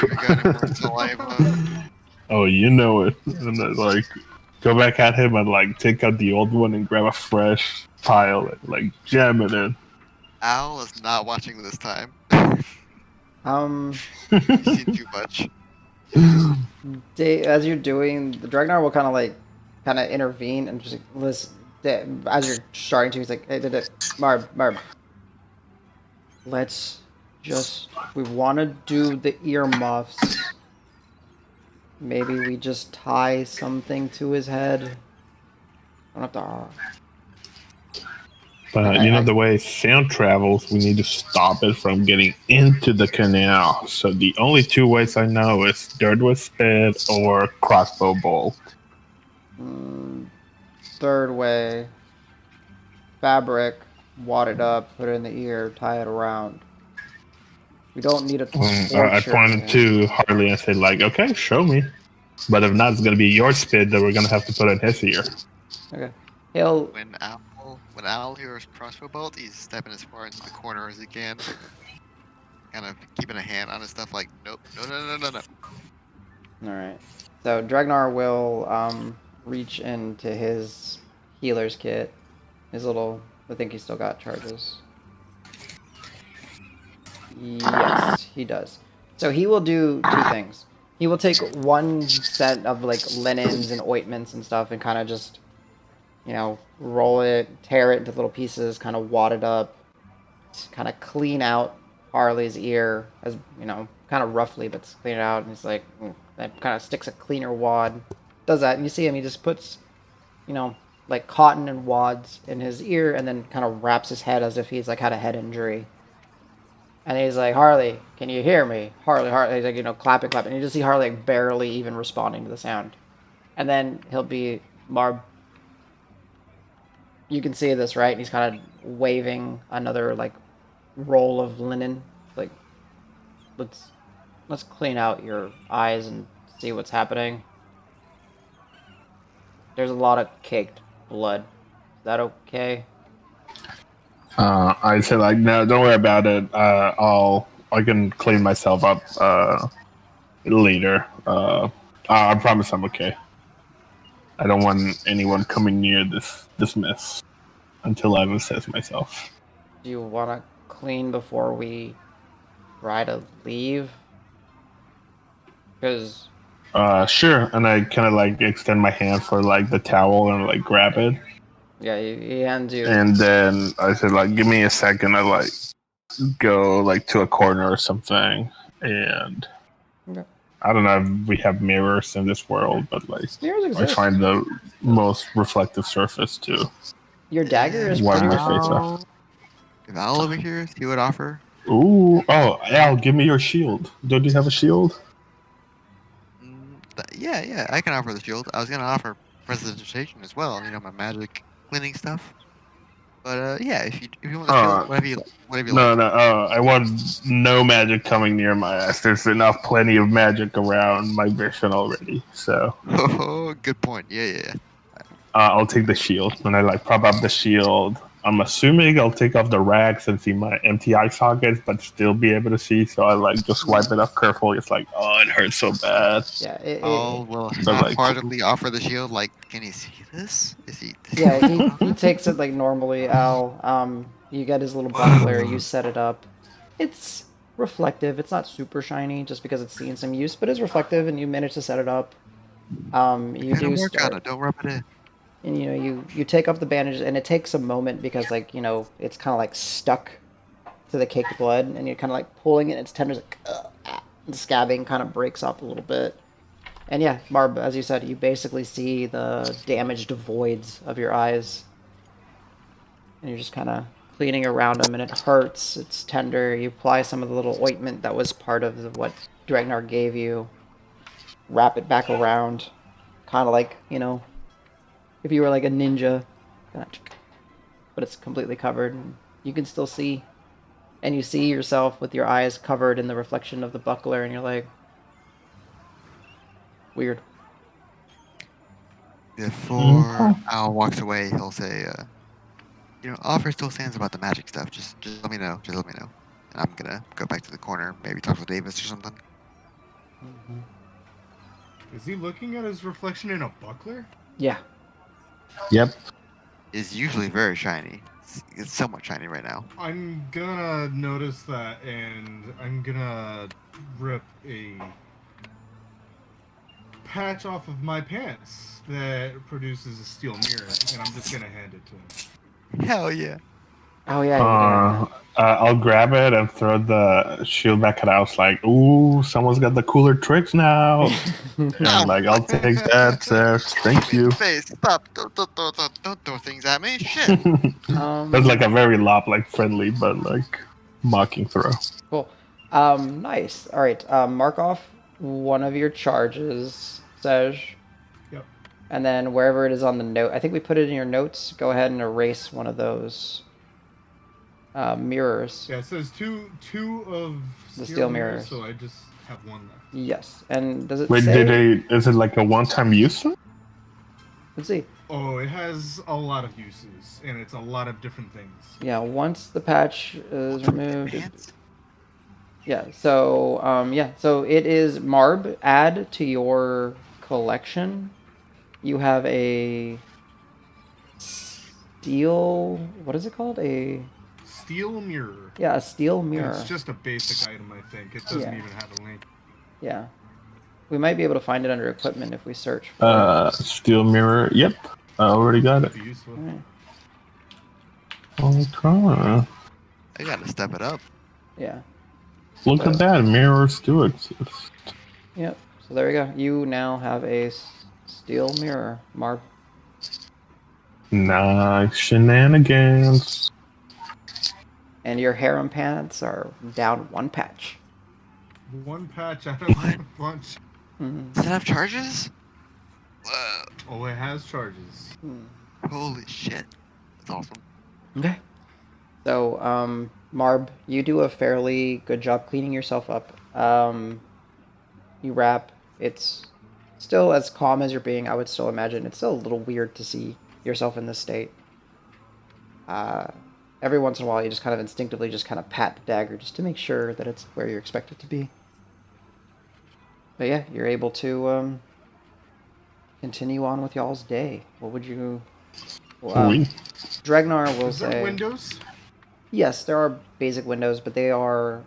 We got him with saliva. Oh, you know it. And then, like, go back at him and like take out the old one and grab a fresh pile and like jam it in. Al is not watching this time. He's seen too much. As you're doing, the Dragnar will kind of intervene and just listen. As you're starting to, he's like, "Hey, Marb, let's just. We want to do the earmuffs. Maybe we just tie something to his head. I don't have to." But the way sound travels, we need to stop it from getting into the canal. So the only two ways I know is dirt with spit or crossbow bolt. Third way, fabric, wad it up, put it in the ear, tie it around. We don't need a torture. I pointed to Harley and said, like, okay, show me. But if not, it's going to be your spit that we're going to have to put in his ear. Okay. When Al hears crossbow bolt, he's stepping as far into the corner as he can. Kind of keeping a hand on his stuff like, nope, no. Alright. So Dragnar will reach into his healer's kit. I think he's still got charges. Yes, he does. So he will do two things. He will take one set of like linens and ointments and stuff and kind of just, roll it, tear it into little pieces, kind of wad it up, kind of clean out Harley's ear, as kind of roughly, but clean it out. And he's like, that kind of sticks a cleaner wad. Does that, and you see him. He just puts, like cotton and wads in his ear, and then kind of wraps his head as if he's like had a head injury. And he's like, Harley, can you hear me? Harley. He's like, clapping. And you just see Harley like barely even responding to the sound. And then he'll be Marb. You can see this, right? And he's kind of waving another like roll of linen. Like, let's clean out your eyes and see what's happening. There's a lot of caked blood. Is that okay? I said, like, no, don't worry about it. I can clean myself up later. I promise I'm okay. I don't want anyone coming near this mess until I've assessed myself. Do you want to clean before we try to leave? Because... Sure. And I kind of, like, extend my hand for, like, the towel and, like, grab it. Yeah, he hands you... And then I said, like, give me a second. I, like, go, like, to a corner or something. And... Okay. I don't know if we have mirrors in this world, but, like, I find the most reflective surface, too. Your dagger is pretty reflective. If Al over here, he would offer. Ooh, oh, Al, give me your shield. Don't you have a shield? Yeah, I can offer the shield. I was gonna offer presentation as well. My magic cleaning stuff. But yeah, if you want the shield, whatever you like. No, I want no magic coming near my ass. There's plenty of magic around my vision already. So. Oh, good point. Yeah. I'll take the shield, and I like prop up the shield I'm assuming I'll take off the rags and see my empty eye sockets, but still be able to see. So I like just wipe it off carefully. It's like, oh, it hurts so bad. Yeah, Oh, will But, like- half-heartedly offer the shield. Like, can he see this? Is he? yeah, he takes it like normally, Al. You get his little buckler, you set it up. It's reflective. It's not super shiny just because it's seen some use, but it's reflective, and you manage to set it up. You Gotta do work on start, it. Don't rub it in. and you take off the bandage, and it takes a moment because like it's kind of like stuck to the caked blood, and you're kind of like pulling it. And it's tender, like the scabbing kind of breaks up a little bit. And yeah, Marb, as you said, you basically see the damaged voids of your eyes. And you're just kind of cleaning around them, and it hurts. It's tender. You apply some of the little ointment that was part of what Dragnar gave you. Wrap it back around. Kind of like, if you were like a ninja. But it's completely covered, and you can still see. And you see yourself with your eyes covered in the reflection of the buckler, and you're like, weird. Before Al walks away, he'll say, offer still stands about the magic stuff. Just let me know. Just let me know. And I'm gonna go back to the corner, maybe talk to Davis or something. Mm-hmm. Is he looking at his reflection in a buckler? Yeah. Yep. It's usually very shiny. It's somewhat shiny right now. I'm gonna notice that, and I'm gonna rip a patch off of my pants that produces a steel mirror, and I'm just gonna hand it to him. Hell yeah. Oh, yeah, you I'll grab it and throw the shield back at House. Like, ooh, someo's got the cooler tricks now. do. And like, I'll take that, sir. Thank you. Face. Stop. Don't throw things at me. Shit. That's like a very friendly, but like mocking throw. Cool. Nice. All right. Mark off one of your charges, Sej. Yep. And then wherever it is on the note, I think we put it in your notes. Go ahead and erase one of those mirrors. Yeah, it says two of The steel mirrors. so I just have one left. Yes. And does it Wait, say? is it like a one-time use? Let's see. Oh, it has a lot of uses, and it's a lot of different things. Yeah. Once the patch is removed. Pants? Yeah. So So it is Marb. Add to your collection. You have a steel. What is it called? A Steel mirror. a steel And mirror. it's just a basic item, I think. It doesn't Yeah. even have a link. Yeah. We might be able to find it under equipment if we search for it. Steel mirror. Yep, I already got it. Be useful. Alright. Okay. I gotta step it up. Yeah. Look at that. Mirrors do exist. Yep. So there we go. You now have a steel mirror, Marb. Nice shenanigans. And your harem pants are down one patch. One patch out of What? a bunch. Mhm. Does it have charges? Whoa. Oh, it has charges. Hmm. Holy shit. That's awesome. Okay. So, Marb, you do a fairly good job cleaning yourself up. You wrap. It's still as calm as you're being. I would still imagine it's still a little weird to see yourself in this state. Every once in a while, you just kind of instinctively just kind of pat the dagger just to make sure that it's where you expect it to be. But yeah, you're able to continue on with y'all's day. What would you? Oui. Dragnar will Is there say. windows? Yes, there are basic windows, but they are,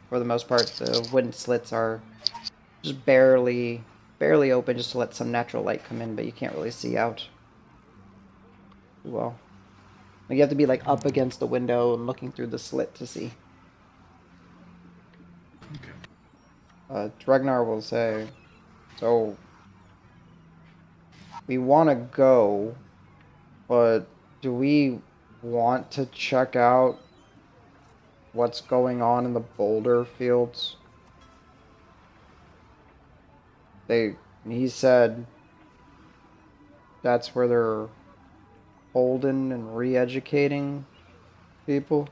for the most part, the wooden slits are just barely open, just to let some natural light come in, but you can't really see out. Well, like you have to be like up against the window and looking through the slit to see. Okay. Dragnar will say, so we want to go, but do we want to check out what's going on in the boulder fields? He said that's where they're holding and re-educating people.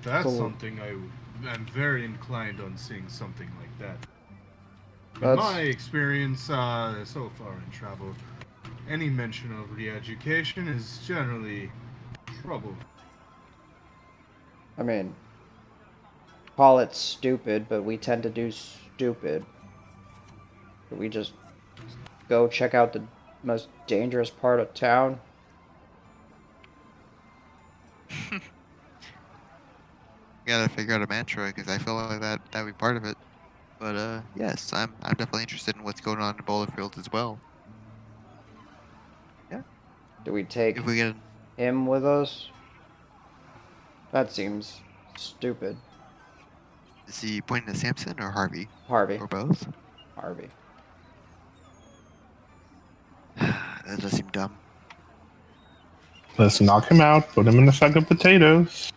That's So- something I'm very inclined on seeing something like that. In That's- my experience so far in travel, any mention of re-education is generally trouble. I mean, call it stupid, but we tend to do stupid. Could we just go check out the most dangerous part of town? Gotta figure out a mantra because I feel like that'd be part of it. But yes, I'm definitely interested in what's going on in Boulder Fields as well. Do we take If we get him with us? That seems stupid. is he pointing to Samson or Harvey Harvey. or both? Harvey. That does seem dumb. Let's knock him out, put him in a sack of potatoes.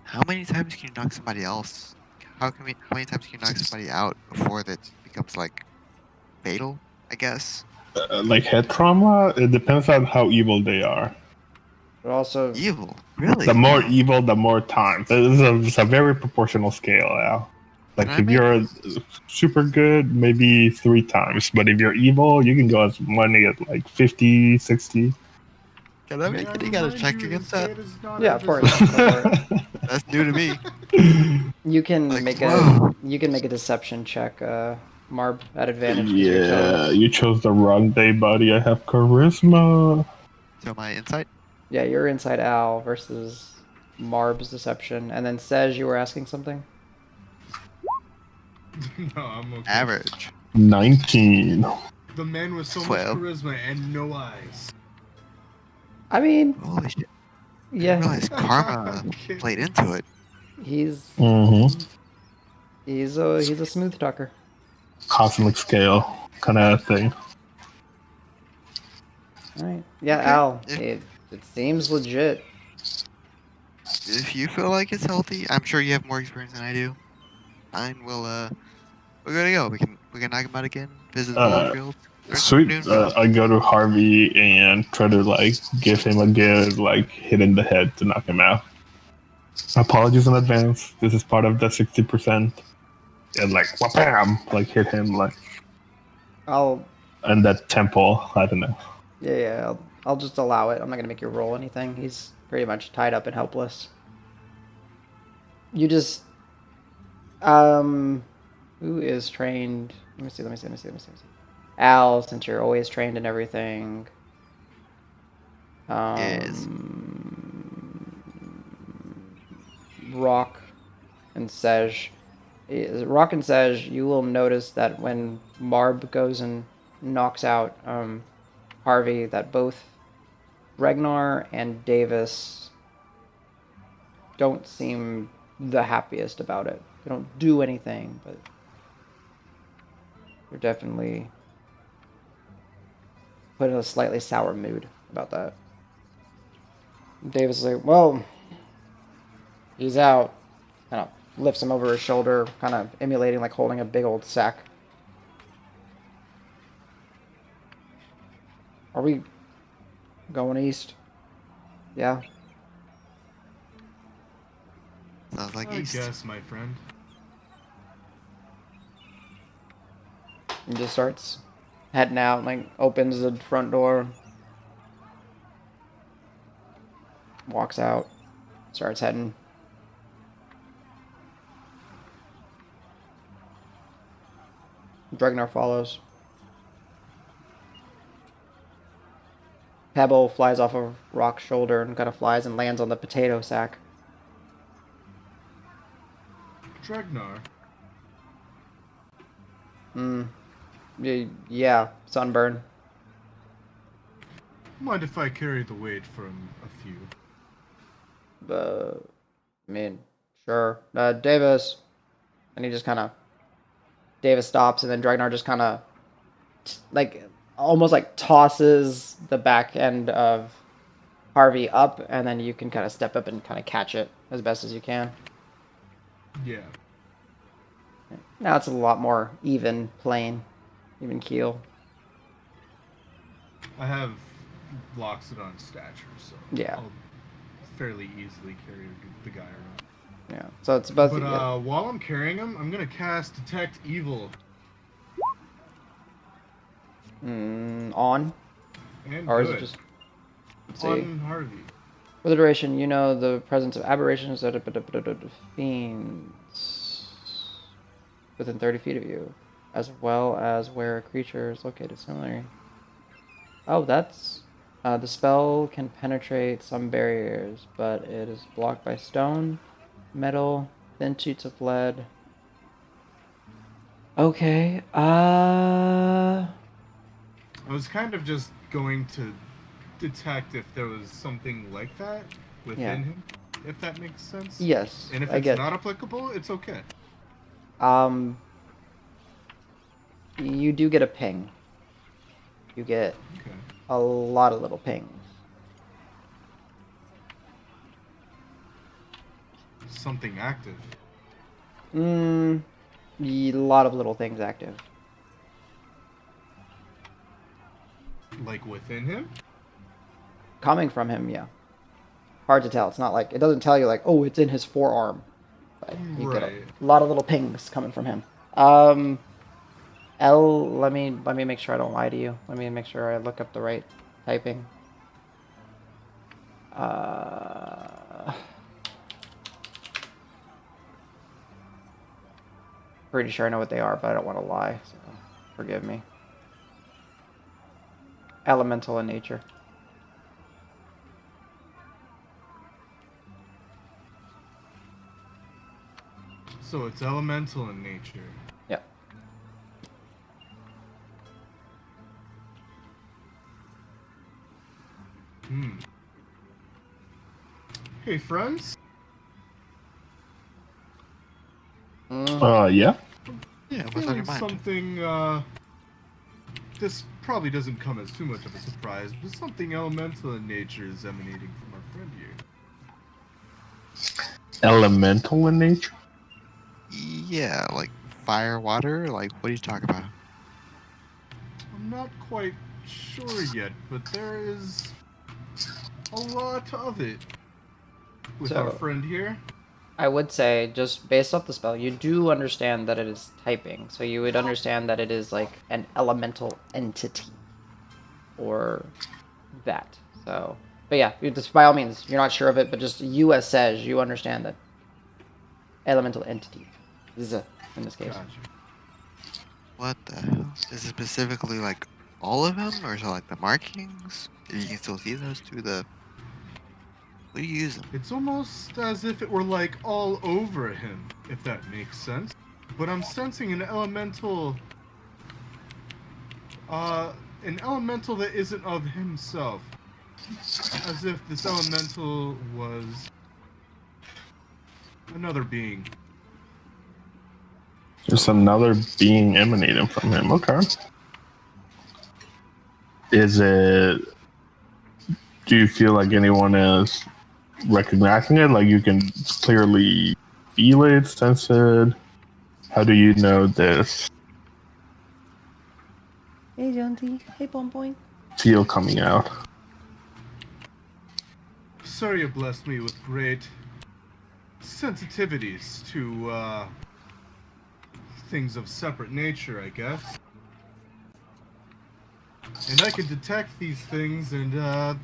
How many times can you knock somebody else? How many times can you knock somebody out before that becomes like fatal? I guess. Like head trauma, it depends on how evil they are. But also, Evil, really? The more evil, the more time. It's a very proportional scale, Al. Like Can I if make- you're super good, maybe 3 times. But if you're evil, you can go as many as like 50, 60. Can I make it? You gotta check against that. yeah, of course. Go for it. That's new to me. You can Like, make whoa. a deception check, Marb, at advantage. 'Cause you're Yeah, telling- you chose the wrong day, buddy. I have charisma. So my insight. Yeah, you're inside Al versus Marb's deception, and then says you were asking something. No, I'm okay. Average. 19. The man with so much 12. charisma and no eyes. I mean, Holy shit! I yeah, didn't realize karma Okay. played into it. he's Mm-hmm. he's a smooth talker. Cosmic scale kind of thing. All right. Yeah, Okay. Al. If- It seems legit. If you feel like it's healthy, I'm sure you have more experience than I do. Fine, we're gonna go. We can knock him out again. Visit the Boulder Field. Sweet. I go to Harvey and try to like give him a good like hit in the head to knock him out. Apologies in advance. This is part of the 60%. And like wham, like hit him like I'll in that temple. I don't know. yeah. I'll just allow it. I'm not gonna make you roll anything. He's pretty much tied up and helpless. You just who is trained? Let me see. Al, since you're always trained in everything. Yes. Rock and Sej. Rock and Sej, you will notice that when Marb goes and knocks out Harvey, that both Regnar and Davis don't seem the happiest about it. They don't do anything, but they're definitely put in a slightly sour mood about that. Davis is like, well, he's out. Kind of lifts him over his shoulder, kind of emulating like holding a big old sack. Are we going east? Yeah. Sounds like I east. guess, my friend. And just starts heading out, like opens the front door, walks out, starts heading. Dregnar follows. Pebble flies off of Rock's shoulder and kind of flies and lands on the potato sack. Dregnar. Yeah, sunburn. Mind if I carry the weight from a few? I mean, sure. Davis. And he just kind of... Davis stops, and then Dregnar just kind of... like, almost like tosses the back end of Harvey up, and then you can kind of step up and kind of catch it as best as you can. Yeah. Now it's a lot more even plane, even keel. I have Loxodon stature, so Yeah. I'll fairly easily carry the guy around. Yeah, so it's both. But Yeah. while I'm carrying him, I'm gonna cast Detect Evil. On, And or is good. it just? Let's see. On Harvey. For the duration, you know the presence of aberrations that fiends within 30 feet of you, as well as where a creature is located similarly. Oh, that's... the spell can penetrate some barriers, but it is blocked by stone, metal, thin sheets of lead. Okay, I was kind of just going to detect if there was something like that within him, if that makes sense. Yes, And if I it's get. not applicable, it's okay. You do get a ping. You get Okay. a lot of little pings. Something active. A lot of little things active. Like within him? Coming from him, yeah. Hard to tell. It's not like, it doesn't tell you like, oh, it's in his forearm. But you get a lot of little pings coming from him. Let me make sure I don't lie to you. Let me make sure I look up the right typing. Pretty sure I know what they are, but I don't want to lie, so forgive me. Elemental in nature. So it's elemental in nature. Yep. Hey, friends? Yeah. Yeah, I'm what's on feeling your mind? something, this probably doesn't come as too much of a surprise, but something elemental in nature is emanating from our friend here. Elemental in nature? Yeah, like fire, water. Like, what are you talking about? I'm not quite sure yet, but there is a lot of it with our So, friend here. I would say, just based off the spell, you do understand that it is typing. So you would understand that it is like an elemental entity. Or that. So, but yeah, just by all means, you're not sure of it, but just US says you understand that elemental entity. Z in this case. Gotcha. What the hell? Is it specifically like all of them, or is it like the markings? If you can still see those through the. What do you use them? It's almost as if it were like all over him, if that makes sense. But I'm sensing an elemental that isn't of himself. As if this elemental was another being. Just another being emanating from him. Okay. Is it... Do you feel like anyone is recognizing it? Like you can clearly feel it, sense it? How do you know this Hey, Jonty. Hey, Pompoin. feel coming out? Surya blessed me with great sensitivities to things of separate nature, I guess. And I can detect these things, and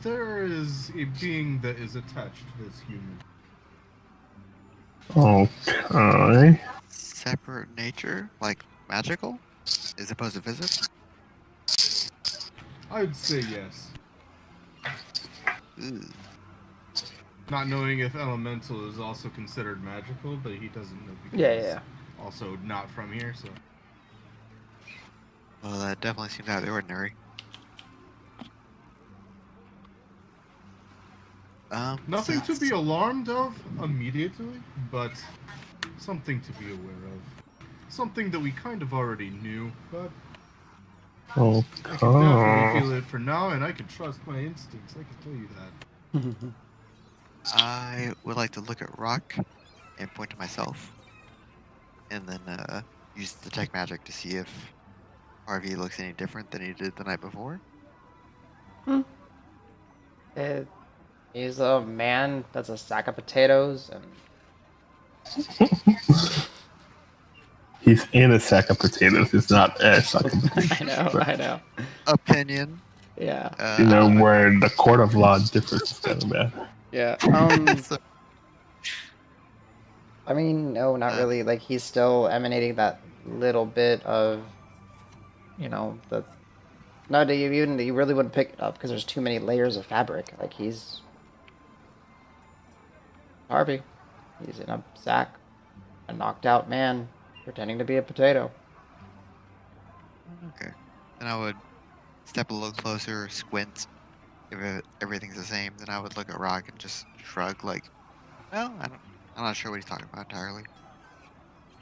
there is a being that is attached to this human. Okay. Separate nature, like magical, as opposed to physical. I'd say yes. Ooh. Not knowing if elemental is also considered magical, but he doesn't know because Yeah. also not from here, so. Well, that definitely seems out of the ordinary. Nothing to be alarmed of immediately, but something to be aware of. Something that we kind of already knew, but I can definitely feel it for now, and I can trust my instincts, I can tell you that. I would like to look at Rock and point to myself, and then use detect magic to see if RV looks any different than he did the night before. He's a man that's a sack of potatoes, and He's in a sack of potatoes. It's not a sack of potatoes. I know. Opinion. Yeah. Where the court of law differs is kind of bad. Yeah. So, I mean, no, not really. Like he's still emanating that little bit of, the. No, you really wouldn't pick it up because there's too many layers of fabric. Like he's Harvey. He's in a sack, a knocked out man pretending to be a potato. okay. Then I would step a little closer, squint. If everything's the same, then I would look at Rock and just shrug, like, well, I'm not sure what he's talking about entirely.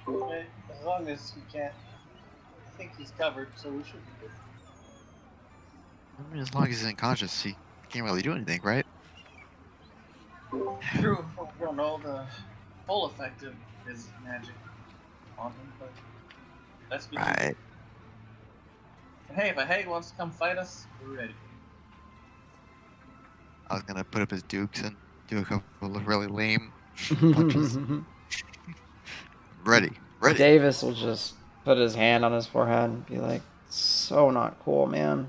Okay, as long as he can't, I think he's covered, so we should be good. I mean, as long as he's unconscious, he can't really do anything, right? True, we don't know the full effect of his magic on him, but that's good. Right. Hey, if a Hague wants to come fight us, we're ready. I was gonna put up his dukes and do a couple of really lame punches. Ready. Davis will just put his hand on his forehead and be like, so not cool, man.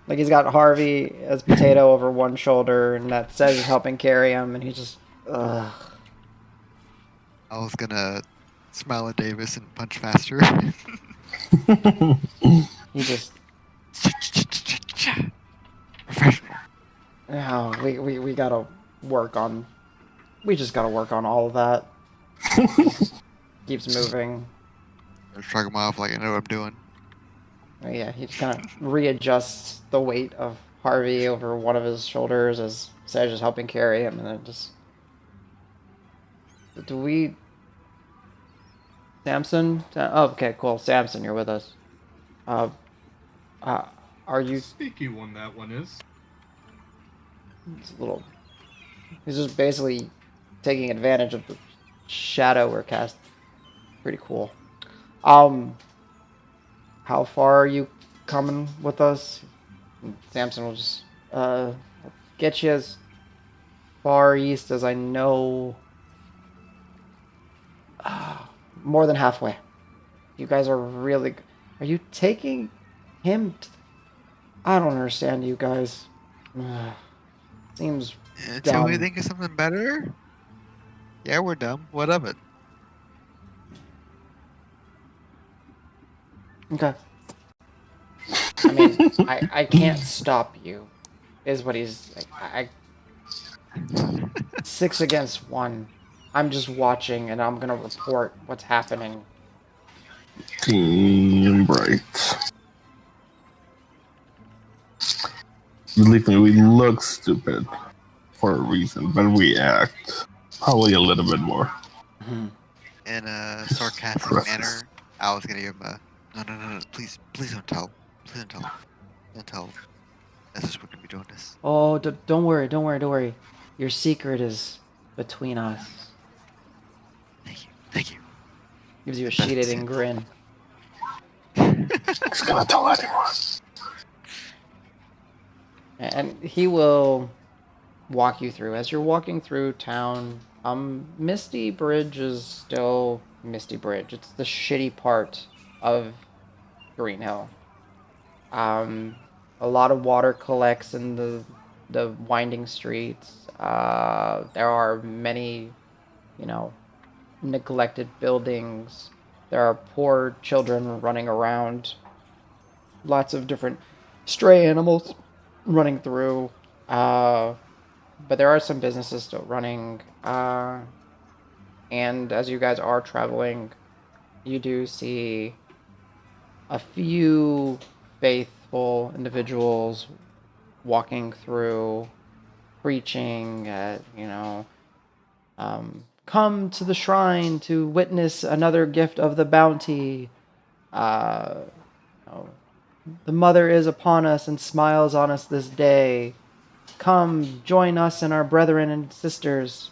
Like he's got Harvey as potato over one shoulder, and that Sedge is helping carry him, and he just, ugh. I was gonna smile at Davis and punch faster. He just, Professional. oh, we gotta work on, we just gotta work on all of that. Keeps moving. I shrug him off like I know what I'm doing. Yeah, he just kind of readjusts the weight of Harvey over one of his shoulders as Sedge is helping carry him, and then just. Do we. Samson? Oh, okay, cool. Samson, you're with us. Are you. Sneaky one, that one is. It's a little. He's just basically taking advantage of the shadow we're cast. Pretty cool. How far are you coming with us? Samson will just get you as far east as I know. More than halfway. You guys are really. Are you taking him? I don't understand you guys. Seems Until we dumb. think of something better? Yeah, we're dumb. What of it? Okay. I mean, I can't stop you, is what he's. I 6 against 1. I'm just watching, and I'm gonna report what's happening. Team Bright. Believe me, we look stupid for a reason, but we act probably a little bit more. In a sarcastic Preface. manner, I was gonna give him a no, please don't tell. Please don't tell. That's just we're gonna be doing this. Oh, don't worry. Your secret is between us. Thank you. Gives you a sheet-eating grin. He's gonna tell anyone. And he will walk you through. As you're walking through town, Misty Bridge is still Misty Bridge. It's the shitty part of Green Hill. A lot of water collects in the winding streets. There are many, neglected buildings. There are poor children running around. Lots of different stray animals running through. But there are some businesses still running. And as you guys are traveling, you do see a few faithful individuals walking through, preaching, come to the shrine to witness another gift of the bounty. The mother is upon us and smiles on us this day. Come, join us and our brethren and sisters.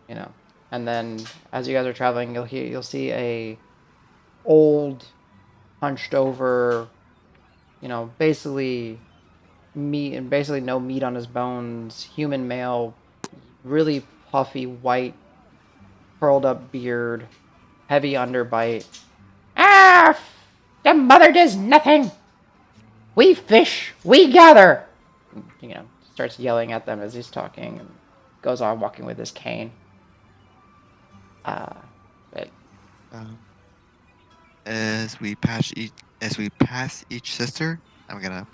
And then as you guys are traveling, you'll see a old, hunched over, basically meat and basically no meat on his bones, human male, really puffy white, curled up beard, heavy underbite. The mother does nothing. We fish, we gather. starts yelling at them as he's talking and goes on walking with his cane. But As we pass each sister, I'm gonna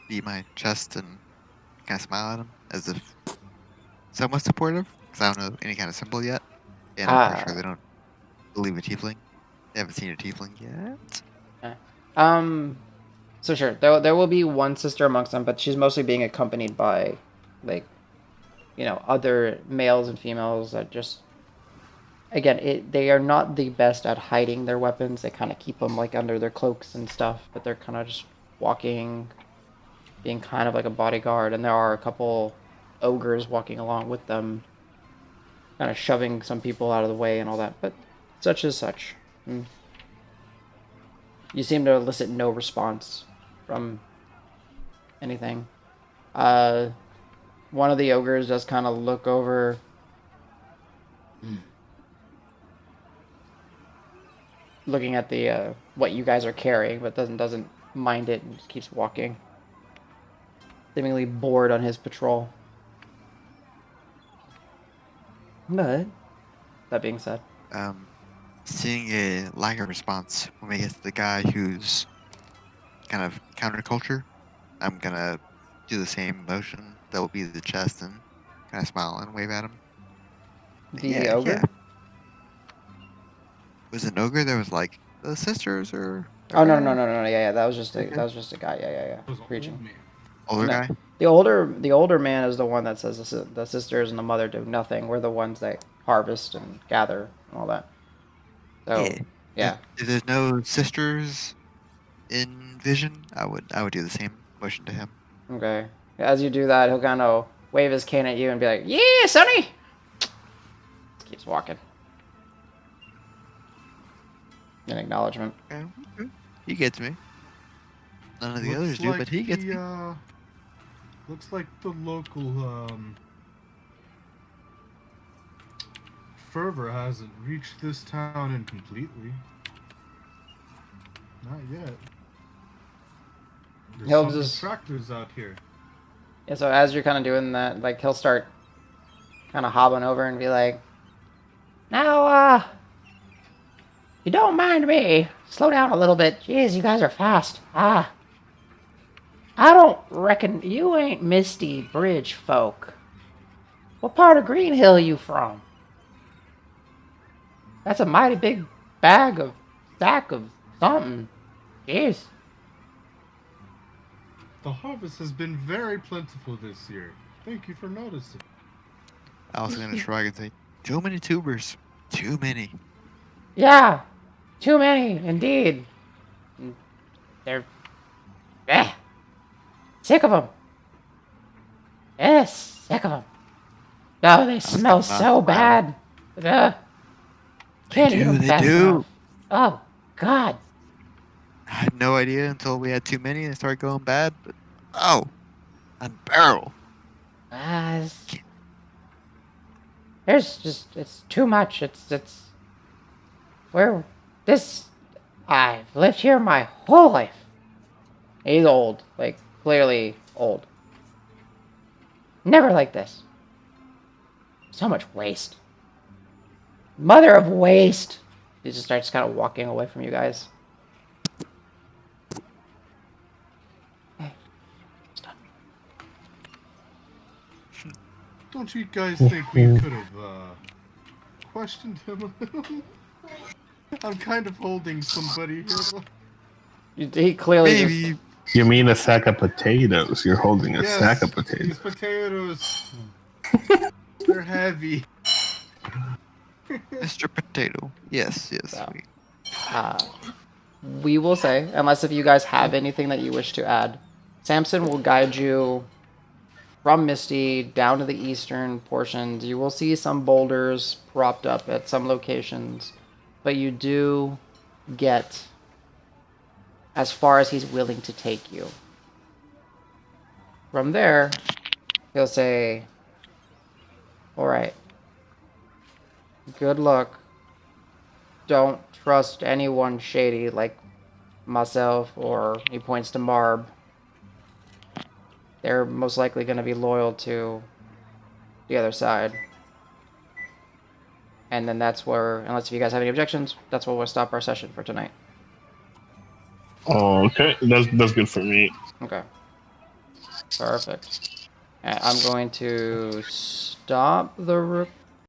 beat my chest and kind of smile at them as if somewhat supportive, because I don't know any kind of symbol yet, and I'm pretty sure they don't believe a tiefling. They haven't seen a tiefling yet. So sure, there will be one sister amongst them, but she's mostly being accompanied by, like, other males and females that just, again, they are not the best at hiding their weapons. They kind of keep them like under their cloaks and stuff, but they're kind of just walking, being kind of like a bodyguard. And there are a couple ogres walking along with them, kind of shoving some people out of the way and all that. But such is such. You seem to elicit no response from anything. One of the ogres does kind of look over. Looking at the what you guys are carrying, but doesn't mind it and just keeps walking, seemingly bored on his patrol. But that being said, Seeing a lack of response when we get to the guy who's kind of counterculture, I'm gonna do the same motion. That will be the chest and kind of smile and wave at him. the ogre. Yeah. Was it an ogre? There was like the sisters or. Oh no. Yeah. That was just a Okay. guy. Yeah. It was an Preaching. old man. Older No. guy? The older man is the one that says the sisters and the mother do nothing. We're the ones that harvest and gather and all that. So yeah. If there's no sisters in vision, I would do the same motion to him. Okay. As you do that, he'll kind of wave his cane at you and be like, "Yeah, Sonny." Just keeps walking. In acknowledgement. Okay. He gets me. None of the others do, but he gets me. Looks like the local fervor hasn't reached this town incompletely. Not yet. There's He'll some just- tractors out here. Yeah, so as you're kind of doing that, like, he'll start kind of hobbling over and be like, "Now, you don't mind me, slow down a little bit. Jeez, you guys are fast. I don't reckon you ain't Misty Bridge folk. What part of Green Hill you from? That's a mighty big sack of something. Jeez." The harvest has been very plentiful this year. Thank you for noticing. I was gonna shrug and say, too many tubers. Too many. Yeah, too many, indeed. They're sick of them. Yes, sick of them. Oh, they smell so bad. Can't eat them They fast do. enough. Oh, God. I had no idea until we had too many and it started going bad. But unbearable. It's too much. I've lived here my whole life. He's old, like, clearly old. Never like this. So much waste. Mother of waste. He just starts kind of walking away from you guys. Hey, stop. Don't you guys think we could have questioned him a little? I'm kind of holding somebody here. He clearly Maybe. You mean a sack of potatoes? You're holding a Yes, sack of these potatoes. potatoes. They're heavy. Mr. Potato. Yes. So. We will say, unless if you guys have anything that you wish to add, Samson will guide you from Misty down to the eastern portions. You will see some boulders propped up at some locations, but you do get as far as he's willing to take you. From there, he'll say, "All right, good luck. Don't trust anyone shady like myself," or he points to Marb. they're most likely going to be loyal to the other side. And then that's where, unless if you guys have any objections, that's where we'll stop our session for tonight. Oh, okay. That's good for me. Okay. Perfect. I'm going to stop the